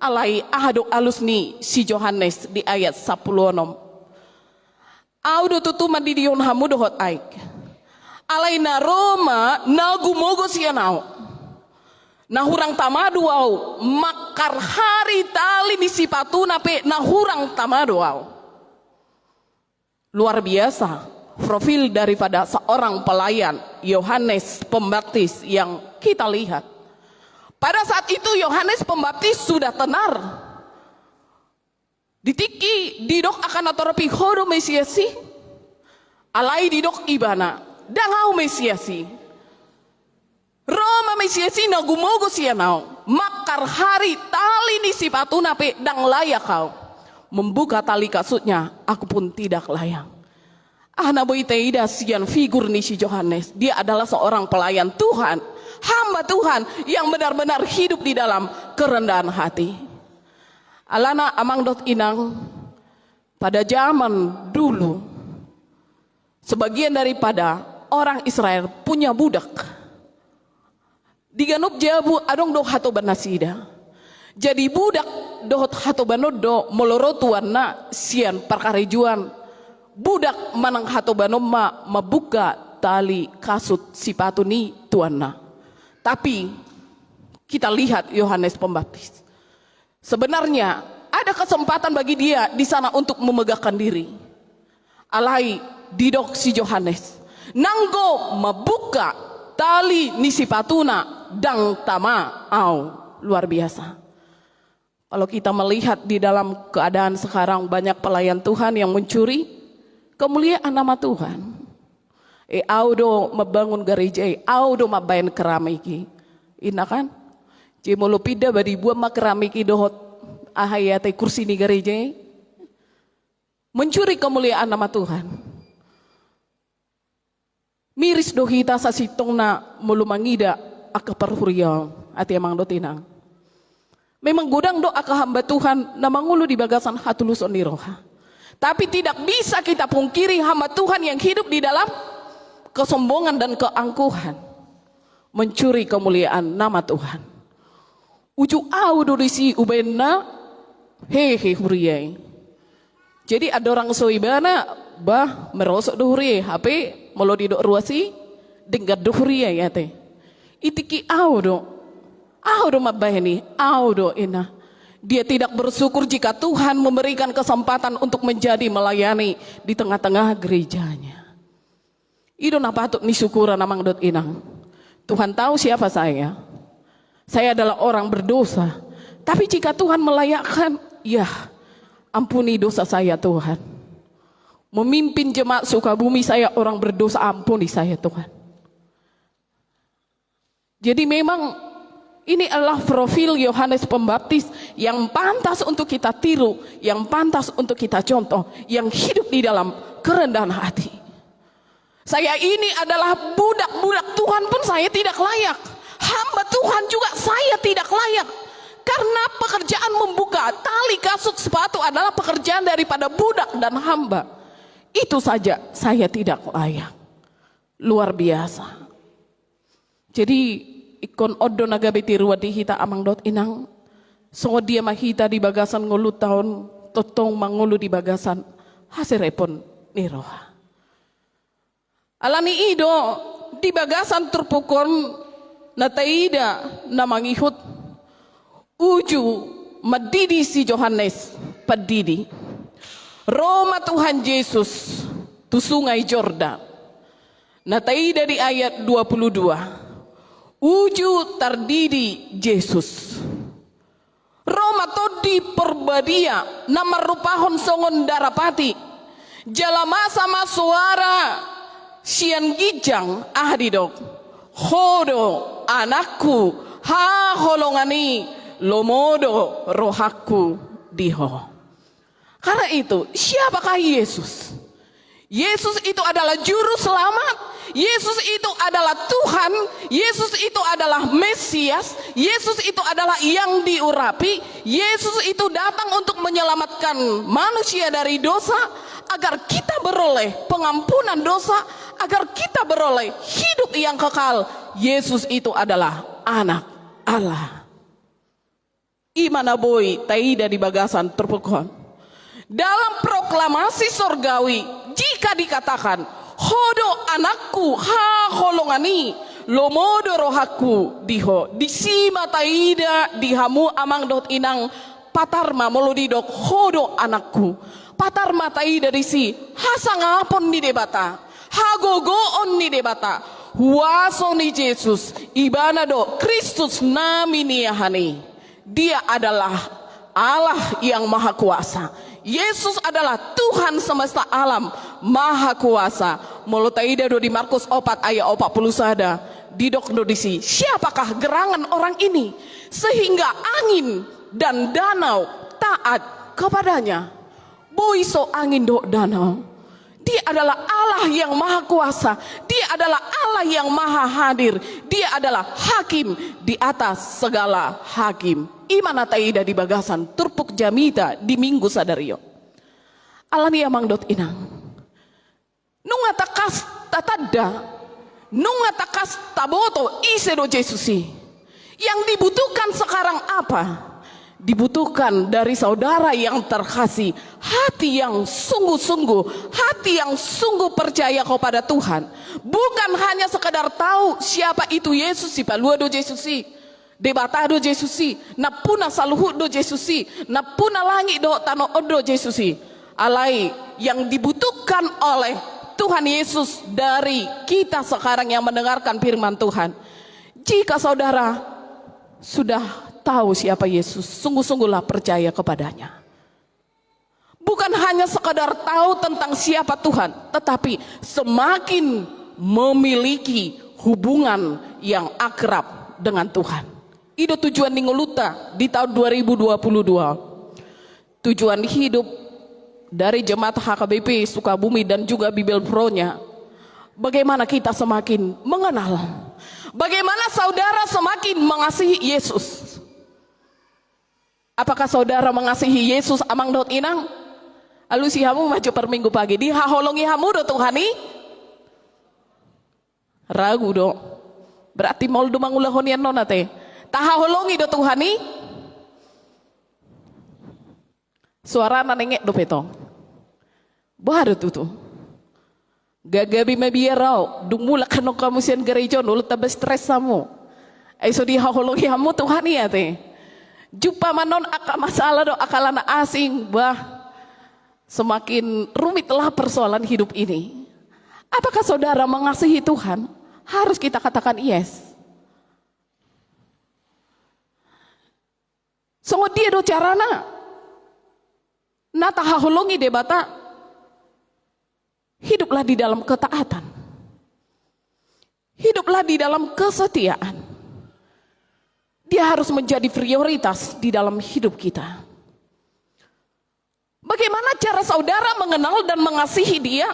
Alai ahado alus ni si Yohanes di ayat 10. Audo tutuma di dion hamudo hot aik. Alai na Roma nagumogo sianao. Nahurang tamadu au makar hari tali di sipatu nape nahurang tamadu au. Luar biasa. profil daripada seorang pelayan Yohanes Pembaptis yang kita lihat. Pada saat itu Yohanes Pembaptis sudah tenar. Ditiki didok akan atoropi hodo Mesiasi. Alai didok ibana. Dangau Mesiasi. Roma Mesiasi na gumogo siya nao. Makar hari tali ni si patuna pe dang layak kau. Membuka tali kasutnya, aku pun tidak layak. Ana boy teida sian figur ni si Yohanes. Dia adalah seorang pelayan Tuhan, hamba Tuhan yang benar-benar hidup di dalam kerendahan hati. Alana amang dot inang, pada zaman dulu sebagian daripada orang Israel punya budak. Diganup jabu adong do hato banasida. Jadi budak dohot hato banodo molorotuan na sian perkarejuan. Budak manang hato banoma mabuka tali kasut sipatu ni tuanna. Tapi kita lihat Yohanes Pembaptis. Sebenarnya ada kesempatan bagi dia di sana untuk memegahkan diri. Alai didok si Yohanes. Nanggo mabuka tali ni sipatuna dang tama au. Luar biasa. Kalau kita melihat di dalam keadaan sekarang banyak pelayan Tuhan yang mencuri kemuliaan nama Tuhan. Audo membangun gereja, audo mabayan keramiki. Ina kan? Cimolo pida badi buah makeramiki dohot ahayate kursi ni gereja. Mencuri kemuliaan nama Tuhan. Miris dohita sa sitong na mulumangida akaparhuriyaw ati amang dotinang. Memang godang do aka hamba Tuhan na mangulu di bagasan hatuluson ni roha. Tapi tidak bisa kita pungkiri hamba Tuhan yang hidup di dalam kesombongan dan keangkuhan. Mencuri kemuliaan nama Tuhan. Uju au dorisi ubenna hehe huriyai. Jadi ada orang soibana bah merosok dohuri HP melodi dok ruasi dengar dohuri ya teh. Itiki au do mabahini au do ina. Dia tidak bersyukur jika Tuhan memberikan kesempatan untuk menjadi melayani di tengah-tengah gerejanya. Itu napa patut disyukuran namang dot inang. Tuhan tahu siapa saya. Saya adalah orang berdosa. Tapi jika Tuhan melayakkan, ya ampuni dosa saya Tuhan. Memimpin jemaat Sukabumi saya orang berdosa, ampuni saya Tuhan. Jadi memang ini adalah profil Yohanes Pembaptis yang pantas untuk kita tiru, yang pantas untuk kita contoh, yang hidup di dalam kerendahan hati. Saya ini adalah budak-budak Tuhan pun saya tidak layak. Hamba Tuhan juga saya tidak layak. Karena pekerjaan membuka tali kasut sepatu adalah pekerjaan daripada budak dan hamba. Itu saja saya tidak layak. Luar biasa. Jadi ikon odo nagabiti ruwadi hita amang dot inang. So dia mahita di bagasan ngulu tahun totong mangulu di bagasan hasirepon niroha. Alani ido di bagasan terpukon nataida namangihut uju madidi si Yohanes padidi. Roma Tuhan Yesus tu sungai Jordan. Nataida di ayat 22. Uju tardidi Yesus. Roma todi perbadia nama rupahon songon darapati. Jalama sama suara sian gijang ahdidok. Hodo anakku ha holongani lomodo rohaku diho. Karena itu siapakah Yesus? Yesus itu adalah juru selamat. Yesus itu adalah Tuhan. Yesus itu adalah Mesias. Yesus itu adalah yang diurapi. Yesus itu datang untuk menyelamatkan manusia dari dosa agar kita beroleh pengampunan dosa, agar kita beroleh hidup yang kekal. Yesus itu adalah anak Allah. Imana boy taida di bagasan terpukon. Dalam proklamasi sorgawi jika dikatakan hodo anakku ha holongani lomodo rohaku diho disima taida dihamu amang dot inang patarma molodidok hodo anakku. patar matai dari si hasangapon ni debata hagogoon ni debata huaso ni Yesus ibanado Kristus nami niyahani. Dia adalah Allah yang maha kuasa. Yesus adalah Tuhan semesta alam maha kuasa. Molutaida do di Markus 4 ayat 40 sada didok do disi siapakah gerangan orang ini sehingga angin dan danau taat kepadanya. Boiso angin do danau. Dia adalah Allah yang maha kuasa. Dia adalah Allah yang maha hadir. Dia adalah hakim di atas segala hakim. Imana taida di bagasan turpuk jamita di minggu sadario. Alani amang dot inang. Nunga takas tatada. Nunga takas taboto ise do Jesusi. Yang dibutuhkan sekarang apa? Dibutuhkan dari saudara yang terkasih, hati yang sungguh-sungguh, hati yang sungguh percaya kepada Tuhan. Bukan hanya sekedar tahu siapa itu Yesus, si palua do Jesusi, debata do Jesusi, napuna saluhut do Jesusi, napuna langit do tano do Jesusi. Alai yang dibutuhkan oleh Tuhan Yesus dari kita sekarang yang mendengarkan firman Tuhan. Jika saudara sudah tahu siapa Yesus, sungguh-sungguhlah percaya kepadanya. Bukan hanya sekadar tahu tentang siapa Tuhan, tetapi semakin memiliki hubungan yang akrab dengan Tuhan. Itu tujuan Ningoluta di tahun 2022. Tujuan hidup dari Jemaat HKBP Sukabumi dan juga Bibel Pro-nya. Bagaimana kita semakin mengenal, bagaimana saudara semakin mengasihi Yesus. Apakah saudara mengasihi Yesus amang dot inang? Alu si hamu maju per minggu pagi di haholongi hamu do Tuhani? Ragu do. Berarti mau do mangulahonian nona teh. Tahaholongi do Tuhani? Suara nanengek do petong. Baru tuh. Gagabi mabiyaraw. Dumula kanong kamusian gereja nulot tabas stres samu. Ay so di haholongi hamu Tuhani ya teh. Jumpa manon aka masalah do akalana asing bah semakin rumitlah persoalan hidup ini. Apakah saudara mengasihi Tuhan? Harus kita katakan yes. Songo dia do carana nata hahulungi debata hiduplah di dalam ketaatan. Hiduplah di dalam kesetiaan. Dia harus menjadi prioritas di dalam hidup kita. Bagaimana cara saudara mengenal dan mengasihi dia?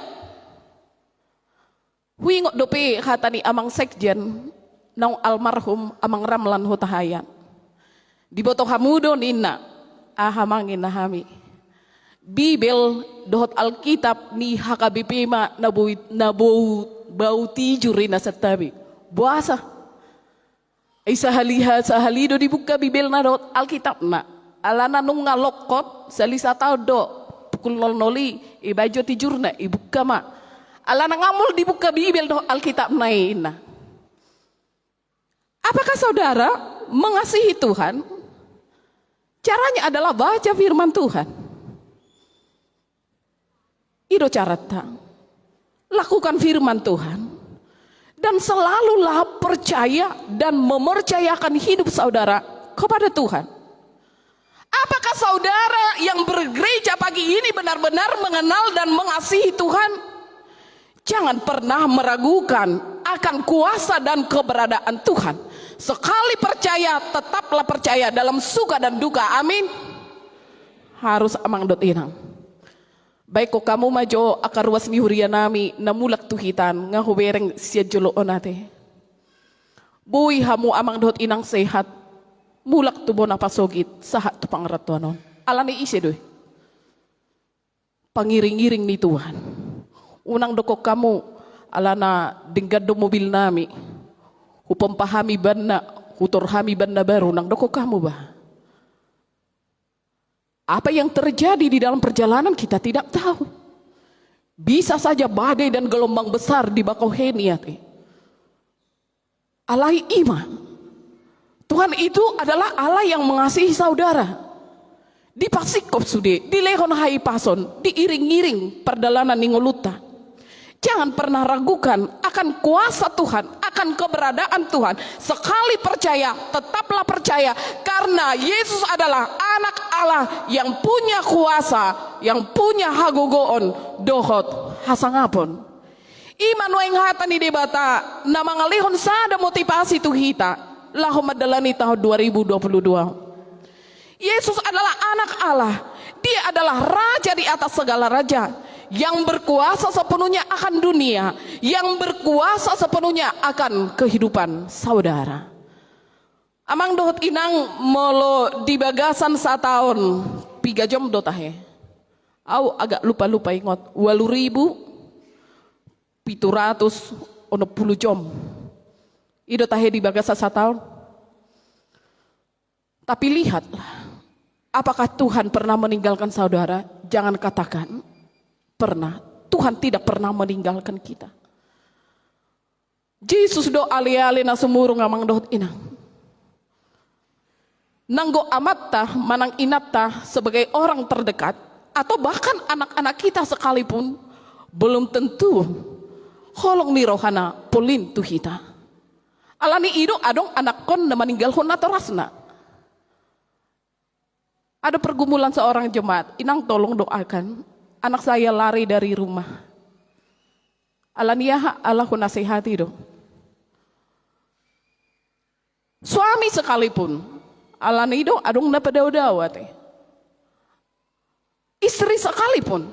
Huingok dope hatani amang sekjen nang almarhum amang Ramlan Hutahayan. Di boto hamudo nina ahamangin nahami. Bibel dohot Alkitab ni HKBP ma nabu bau tijuri na setabi. Buasa. Sahalido dibuka Bibel na dohot Alkitab na. Alana nung ngalokot salisa tao do pukul 00 ibajo tijur na ibuka ma. Alana ngamul dibuka Bibel dohot Alkitab na ina. Apakah saudara mengasihi Tuhan? Caranya adalah baca firman Tuhan. Itu caranya. Lakukan firman Tuhan. Dan selalulah percaya dan mempercayakan hidup saudara kepada Tuhan. Apakah saudara yang bergereja pagi ini benar-benar mengenal dan mengasihi Tuhan? Jangan pernah meragukan akan kuasa dan keberadaan Tuhan. Sekali percaya, tetaplah percaya dalam suka dan duka. Amin. Harus amang dot inang. Baik ko kamu majo akaruas ni huria nami namulak tuhitan nga hubereng siya jolo onate. Buhi hamu amang dot inang sehat. Mulak tubo na pasogit sahat tu pangratuanon. Alani isi doy. Pangiring-iring ni Tuhan. Unang doko kamu alana dinggad do mobil nami. Hupampahami banna, hutorhami banna baru nang doko kamu ba? Apa yang terjadi di dalam perjalanan kita tidak tahu. Bisa saja badai dan gelombang besar di Bakauheni. Alai ima. Tuhan itu adalah Allah yang mengasihi saudara. di pasikop sude, di lehon hai pason, diiring-iring perjalanan ningoluta. Jangan pernah ragukan akan kuasa Tuhan, akan keberadaan Tuhan. Sekali percaya, tetaplah percaya, karena Yesus adalah anak Allah yang punya kuasa, yang punya hagogoon dohot hasangapon. Iman waing hatan di debata na mga lihon sada motivasi tu hita lahom madalani tahun 2022. Yesus adalah anak Allah. Dia adalah raja di atas segala raja, yang berkuasa sepenuhnya akan dunia, yang berkuasa sepenuhnya akan kehidupan saudara. Amang dohot inang molo di bagasan 1 tahun 3 jam dotahe. Au agak lupa ingot 8.760 jam. Ido tahe di bagasan 1 tahun. Tapi lihatlah, apakah Tuhan pernah meninggalkan saudara? Jangan katakan pernah. Tuhan tidak pernah meninggalkan kita. Yesus do ali-ali na sumurong amang dohot inang. Nanggo amatta manang inatta sebagai orang terdekat, atau bahkan anak-anak kita sekalipun, belum tentu holong ni rohana polin tu kita. Alani ido adong anak kon na meninggal hon atau rasna. Ada pergumulan seorang jemaat, inang tolong doakan anak saya lari dari rumah. Alaniah Allah nasihati do. Suami sekalipun, alani do adong na padaw-dawa teh. Istri sekalipun,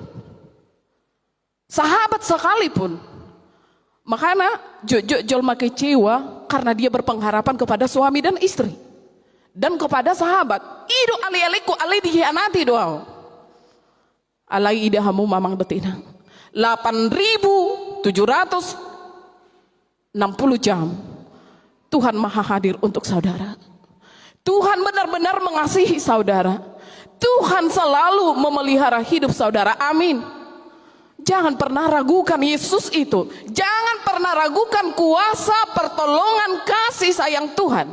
sahabat sekalipun, makanya jol make kecewa karena dia berpengharapan kepada suami dan istri dan kepada sahabat. Ido ali-aliku ali dihianati doa. Alai ida hamu mamang betina 8.760 jam Tuhan maha hadir untuk saudara. Tuhan benar-benar mengasihi saudara. Tuhan selalu memelihara hidup saudara. Amin. Jangan pernah ragukan Yesus itu. Jangan pernah ragukan kuasa, pertolongan, kasih sayang Tuhan.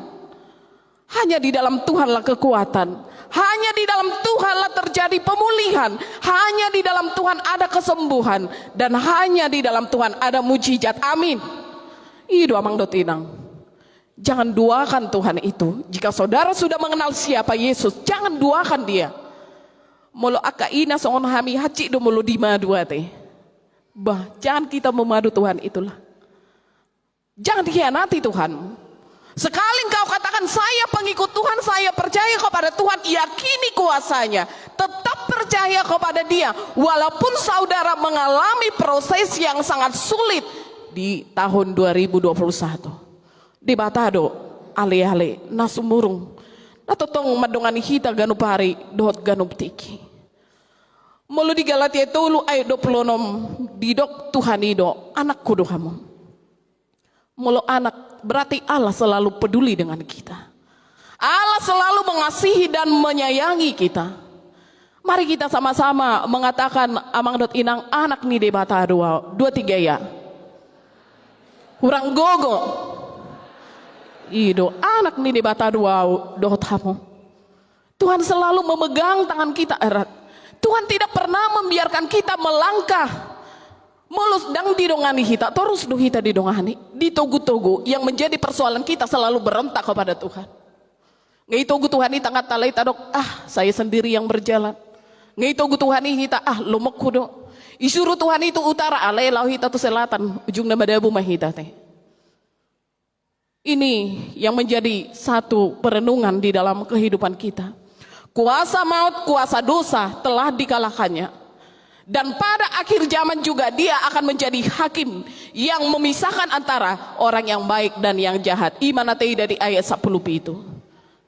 Hanya di dalam Tuhanlah kekuatan. Hanya di dalam Tuhanlah terjadi pemulihan. Hanya di dalam Tuhan ada kesembuhan. Dan hanya di dalam Tuhan ada mujizat. Amin. Ido amang dotinang. Jangan duakan Tuhan itu. Jika saudara sudah mengenal siapa Yesus, jangan duakan dia. Molo akaina songon hami haci do molo dimadu ate. Bah, jangan kita memadu Tuhan itulah. Jangan dikhianati Tuhan. Sekali engkau katakan saya pengikut Tuhan, saya percaya kepada Tuhan, yakini kuasanya, tetap percaya kepada Dia, walaupun saudara mengalami proses yang sangat sulit di tahun 2021. Di Batado, ale-ale, nasumurung, natotong madongan hita ganupari, dohot ganuptiki. Mulu di Galatia tulu ay 26 didok Tuhan ido, anakku dohamu. Mulu anak, berarti Allah selalu peduli dengan kita. Allah selalu mengasihi dan menyayangi kita. Mari kita sama-sama mengatakan amang dot inang anak ni de Batado, 2-3 ya. Kurang gogo. Ido anak ni di Batado dohot hamu. Tuhan selalu memegang tangan kita erat. Tuhan tidak pernah membiarkan kita melangkah mulus dang didongani hita terus do hita didongani ditogu-togu. Yang menjadi persoalan kita selalu berontak kepada Tuhan. Ngai togu Tuhan ini tangat talai tadok, saya sendiri yang berjalan. Ngai togu Tuhan ini hita lumok kudo. Isuru Tuhan itu utara alai lau hita tu selatan ujung nama dabu mahita teh. Ini yang menjadi satu perenungan di dalam kehidupan kita. Kuasa maut, kuasa dosa telah dikalahkannya. Dan pada akhir zaman juga dia akan menjadi hakim yang memisahkan antara orang yang baik dan yang jahat. Imanatei dari ayat 10 itu.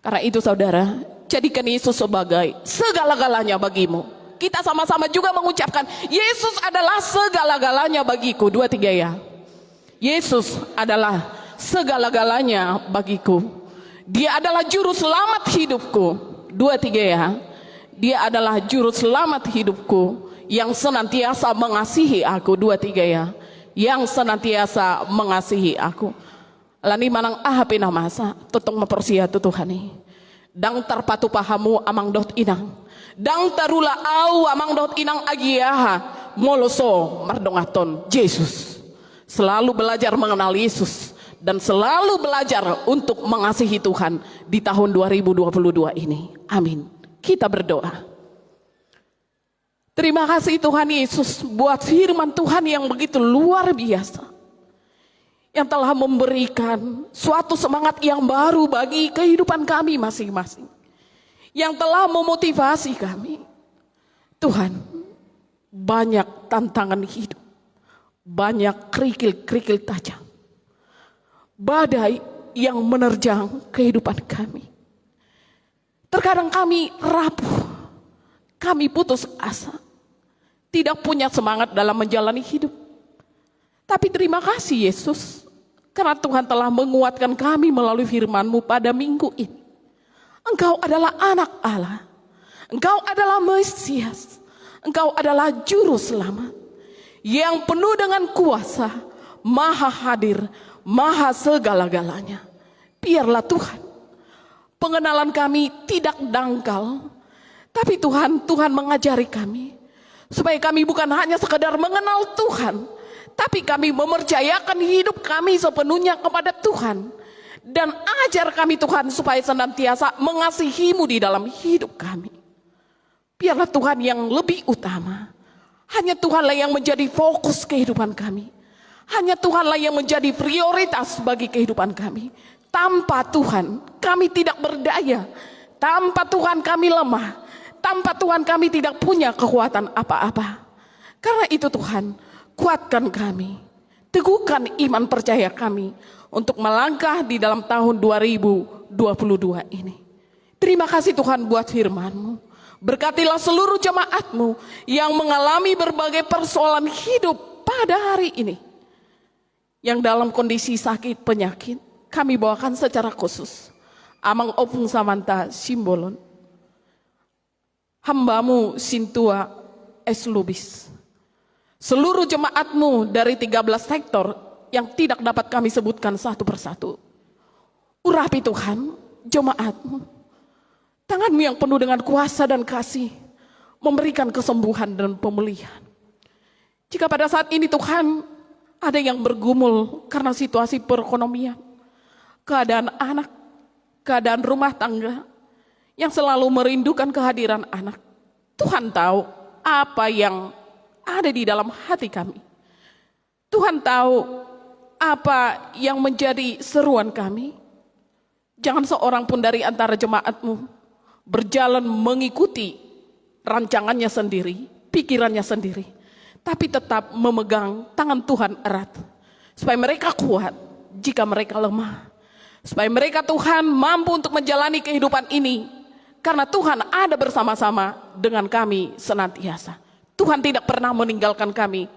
Karena itu saudara, jadikan Yesus sebagai segala-galanya bagimu. Kita sama-sama juga mengucapkan, Yesus adalah segala-galanya bagiku. 2-3 ya. Yesus adalah segala-galanya bagiku. Dia adalah juru selamat hidupku. 2-3 ya. Dia adalah juru selamat hidupku yang senantiasa mengasihi aku. 2-3 ya. Yang senantiasa mengasihi aku. Lani manang ahapina masa totong mapersia tu Tuhan ni. dang terpatu pahamu amang dot inang, dang tarula au amang dot inang agiaha moloso mardongaton Yesus. Selalu belajar mengenal Yesus dan selalu belajar untuk mengasihi Tuhan di tahun 2022 ini. Amin. Kita berdoa. Terima kasih Tuhan Yesus buat firman Tuhan yang begitu luar biasa, yang telah memberikan suatu semangat yang baru bagi kehidupan kami masing-masing, yang telah memotivasi kami. Tuhan, banyak tantangan hidup, banyak kerikil-kerikil tajam, badai yang menerjang kehidupan kami. Terkadang kami rapuh, kami putus asa, tidak punya semangat dalam menjalani hidup. Tapi terima kasih Yesus, karena Tuhan telah menguatkan kami melalui firman-Mu pada minggu ini. Engkau adalah anak Allah, Engkau adalah Mesias, Engkau adalah Juru Selamat yang penuh dengan kuasa, maha hadir, maha segala-galanya. Biarlah Tuhan, pengenalan kami tidak dangkal, tapi Tuhan mengajari kami supaya kami bukan hanya sekedar mengenal Tuhan, tapi kami mempercayakan hidup kami sepenuhnya kepada Tuhan. Dan ajar kami Tuhan supaya senantiasa mengasihi-Mu di dalam hidup kami. Biarlah Tuhan yang lebih utama. Hanya Tuhanlah yang menjadi fokus kehidupan kami. Hanya Tuhanlah yang menjadi prioritas bagi kehidupan kami. Tanpa Tuhan kami tidak berdaya. Tanpa Tuhan kami lemah. Tanpa Tuhan kami tidak punya kekuatan apa-apa. Karena itu Tuhan, kuatkan kami. Teguhkan iman percaya kami untuk melangkah di dalam tahun 2022 ini. Terima kasih Tuhan buat firman-Mu. Berkatilah seluruh jemaat-Mu yang mengalami berbagai persoalan hidup pada hari ini. Yang dalam kondisi sakit penyakit, kami bawakan secara khusus Amang Opung Samanta Simbolon, hamba-Mu Sintua S. Lubis, seluruh jemaat-Mu dari 13 sektor yang tidak dapat kami sebutkan satu persatu. Urapi Tuhan jemaat-Mu. Tangan-Mu yang penuh dengan kuasa dan kasih memberikan kesembuhan dan pemulihan. Jika pada saat ini Tuhan ada yang bergumul karena situasi perekonomian, keadaan anak, keadaan rumah tangga, yang selalu merindukan kehadiran anak, Tuhan tahu apa yang ada di dalam hati kami. Tuhan tahu apa yang menjadi seruan kami. Jangan seorang pun dari antara jemaat-Mu berjalan mengikuti rancangannya sendiri, pikirannya sendiri, tapi tetap memegang tangan Tuhan erat, supaya mereka kuat jika mereka lemah, supaya mereka Tuhan mampu untuk menjalani kehidupan ini, karena Tuhan ada bersama-sama dengan kami senantiasa. Tuhan tidak pernah meninggalkan kami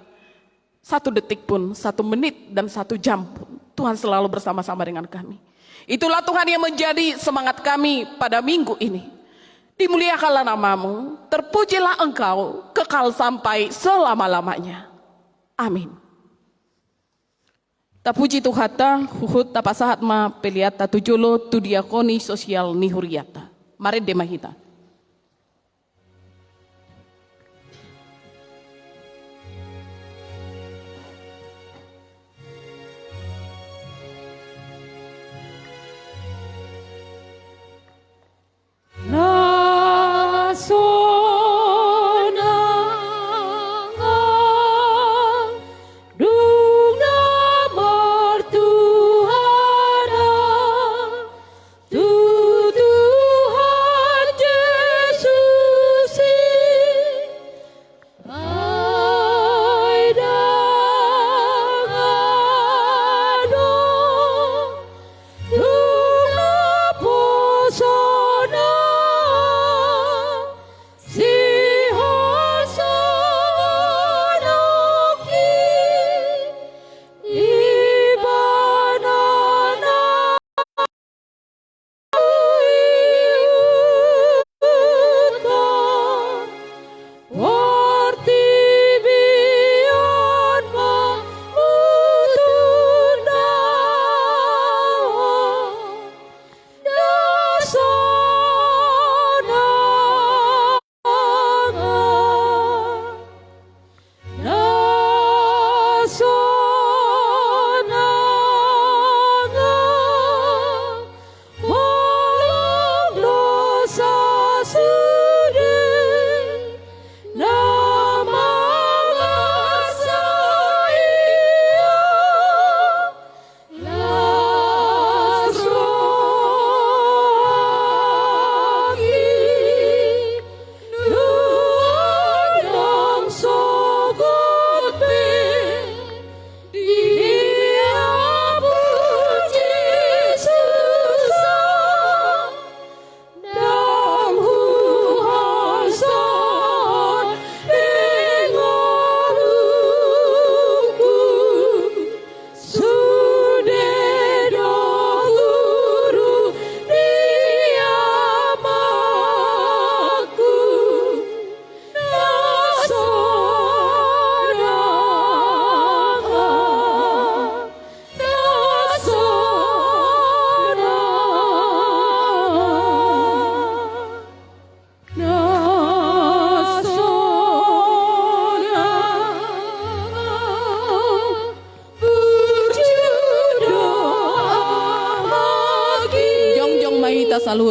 satu detik pun, 1 menit dan 1 jam pun. Tuhan selalu bersama-sama dengan kami. Itulah Tuhan yang menjadi semangat kami pada minggu ini. Dimuliakanlah nama-Mu, terpujilah Engkau kekal sampai selama-lamanya. Amin. Tapuji Tuhata, huhut tapasahat ma peliata tujolo tu diakoni sosial nihuriata. Mari demahita. Tuhan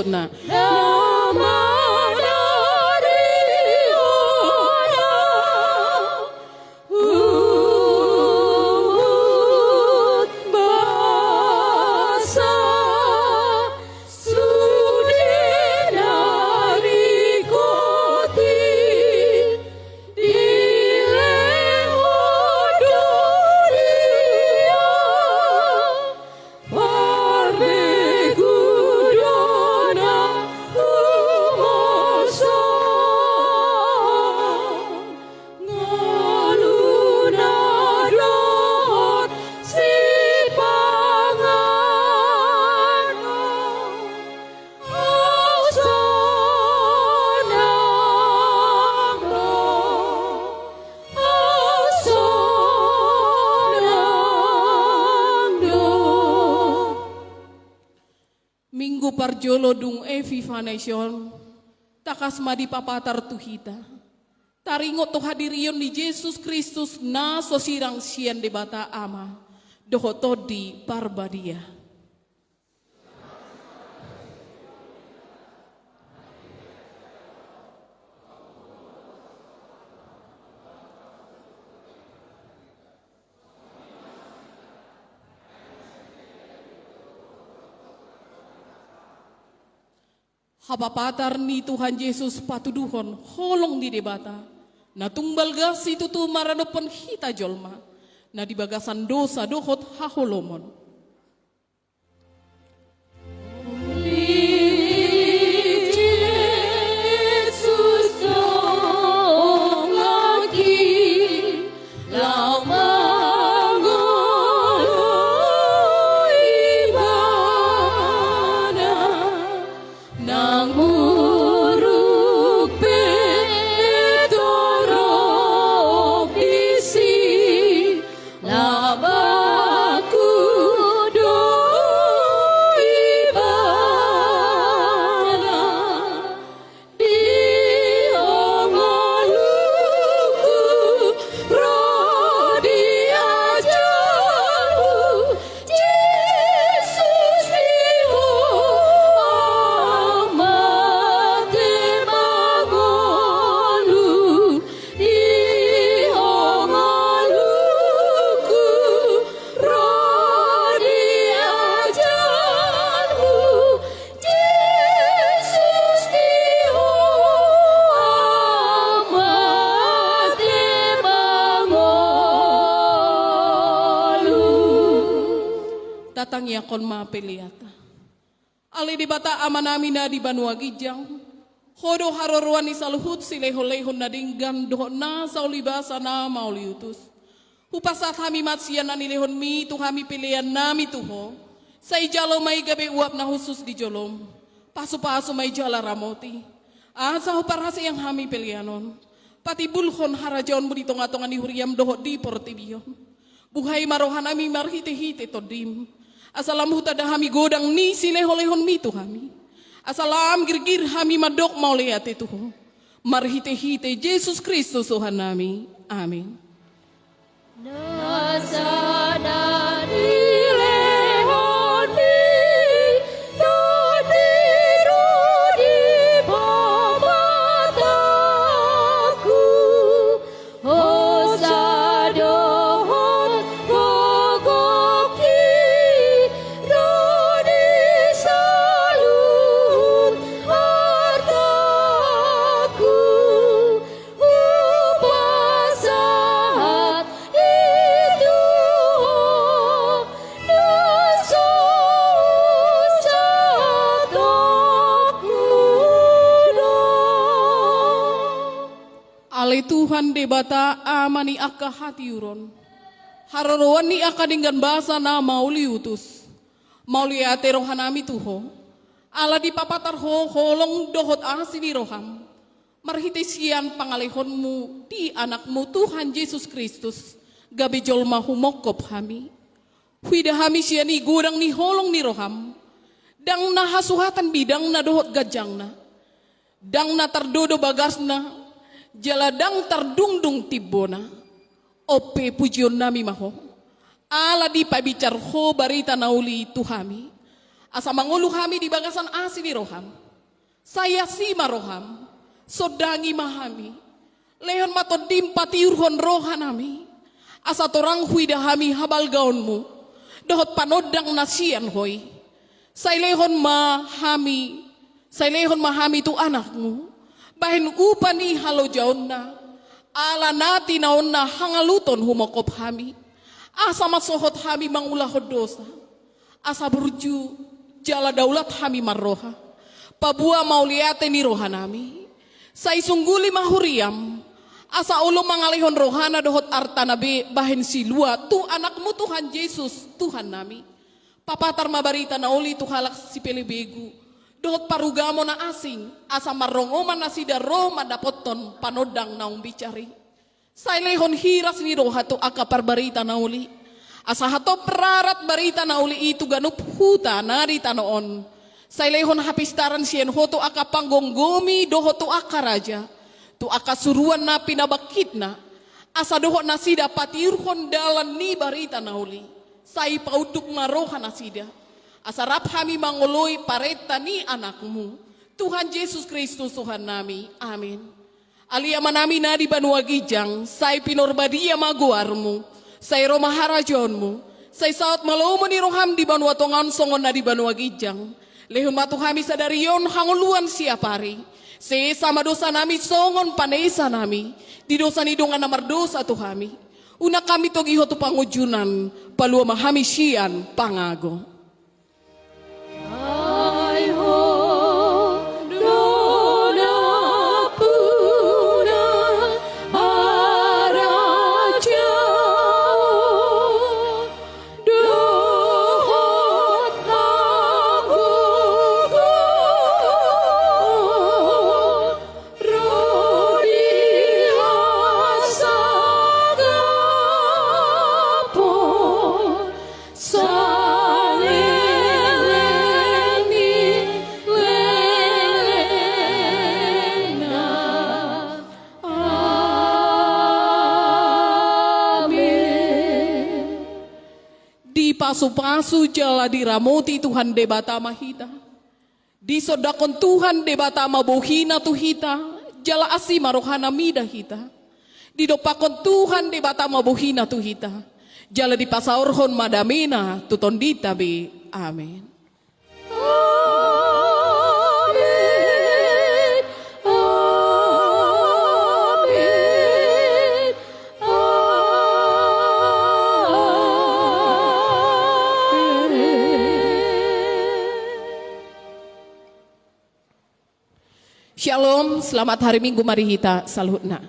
Yesusna. Minggu parjolo dung Viva Nation, takas madi papatar tuhita. Taringot to hadirion di Yesus Kristus na sosirang sian de bata ama, dohotodi parbadia. Hapapatar ni Tuhan Yesus patuduhon holong di debata. Na tumbal gas itu tu maradopon hita jolma. Na di bagasan dosa dohot haholomon. Datang ya kon mapeliata. Ali di bata amanamina di Banua Gijang. Hodo haroruan ni saluhut sileho-leho na dinggan doho na saulibasa na mauliutus. Upasat hami matsian na nilehon mi tu hami pilihan nami tuho. Sa ijalo may gabi uap na husus di jolom. Paso-paso may jala ramoti. Sa huparhasi yang hami pilihanon. Pati bulhon harajaon mo dito nga tongan ni huriyam doho di portibiyon. Buhay marohan ami marhite-hite todim. Asalam hutada hami godang ni sileho-lehon mitu hami. Asalam girgir hami madok mauliat itu. Marhite-hite Yesus Kristus Tuhan nami. Amin. Tuhan debata amani akka hatiuron. Hararoan ni akka dengan bahasa na mauliutus. Mauliate rohanami tuho. Ala di papatar ho holong dohot asini roham. Marhitesian pangalihonmu di anakmu Tuhan Yesus Kristus. Gabi jolma humokop hami. Huida hami siani gudang ni holong ni roham. Dang na hasuhatan bidang na dohot gajang na. Dang na terdodo bagas na. Jaladang tardungdung tibona. Ope pujion nami maho. Ala di pabicar ho barita nauli tuhami. Asa mangulu kami di bagasan asi ni roham. Saya si maroham. Sodangi mahami. Lehon matodim patiurhon rohanami. Asa torang huida hami habal gaunmu. Dohot panodang nasian hoy. Say lehon mahami tu anakmu. Bahin upani halo jaon na. Ala nati naon na hangaluton humokop hami. Asa masohot hami mangulahod dosa. Asa burju jala daulat hami marroha. Pabua mauliate ni rohanami. Say sungguli mahuriam. Asa ulo mangalihon rohana dohot artanabe bahin silua. Tu anakmu Tuhan Yesus Tuhan nami. Papatar mabarita na uli tu halak si pelebegu. Dohot parugamo na asing. Asa marongoman na sida Roma dapoton panodang naong bicari. Say lehon hiras ni roha tu akapar barita na uli. Asa hato prarat barita na uli itu ganup huta narita noon. Say lehon hapistaran sien hoto akapanggonggomi dohot tu akaraja. Tu akasuruan na pinabakit na. Asa dohot na sida patirhon dalan ni barita na uli. Say pautuk maroha na sida. Asarap kami manguloy pareta ni anakmu. Tuhan Yesus Kristus Tuhan nami. Amin. Alia manami na di Banua Gijang. Say pinorbadia maguarmu. Say romaharajonmu. Say saot malomo ni roham di Banua Tongan songon na di Banua Gijang. Lehun matu kami sadarion hanguluan siapari. Say sama dosa nami songon panesa nami. Di dosa ni dongan namar dosa tu kami. Una kami togiho tu pangujunan. Palua mahami sian pangago. Ay ho, dona puna araja, dohot hagugo, rodi hasagapon, pasu-pasu jala diramoti Tuhan debata mahita. Di sodakon Tuhan debata mabohina tuhita. Jala asi marohana mida hita. Di dopakon Tuhan debata mabohina tuhita. Jala di pasaurhon madamina tutondita be. Amin. Shalom, selamat hari Minggu mari kita saluhna.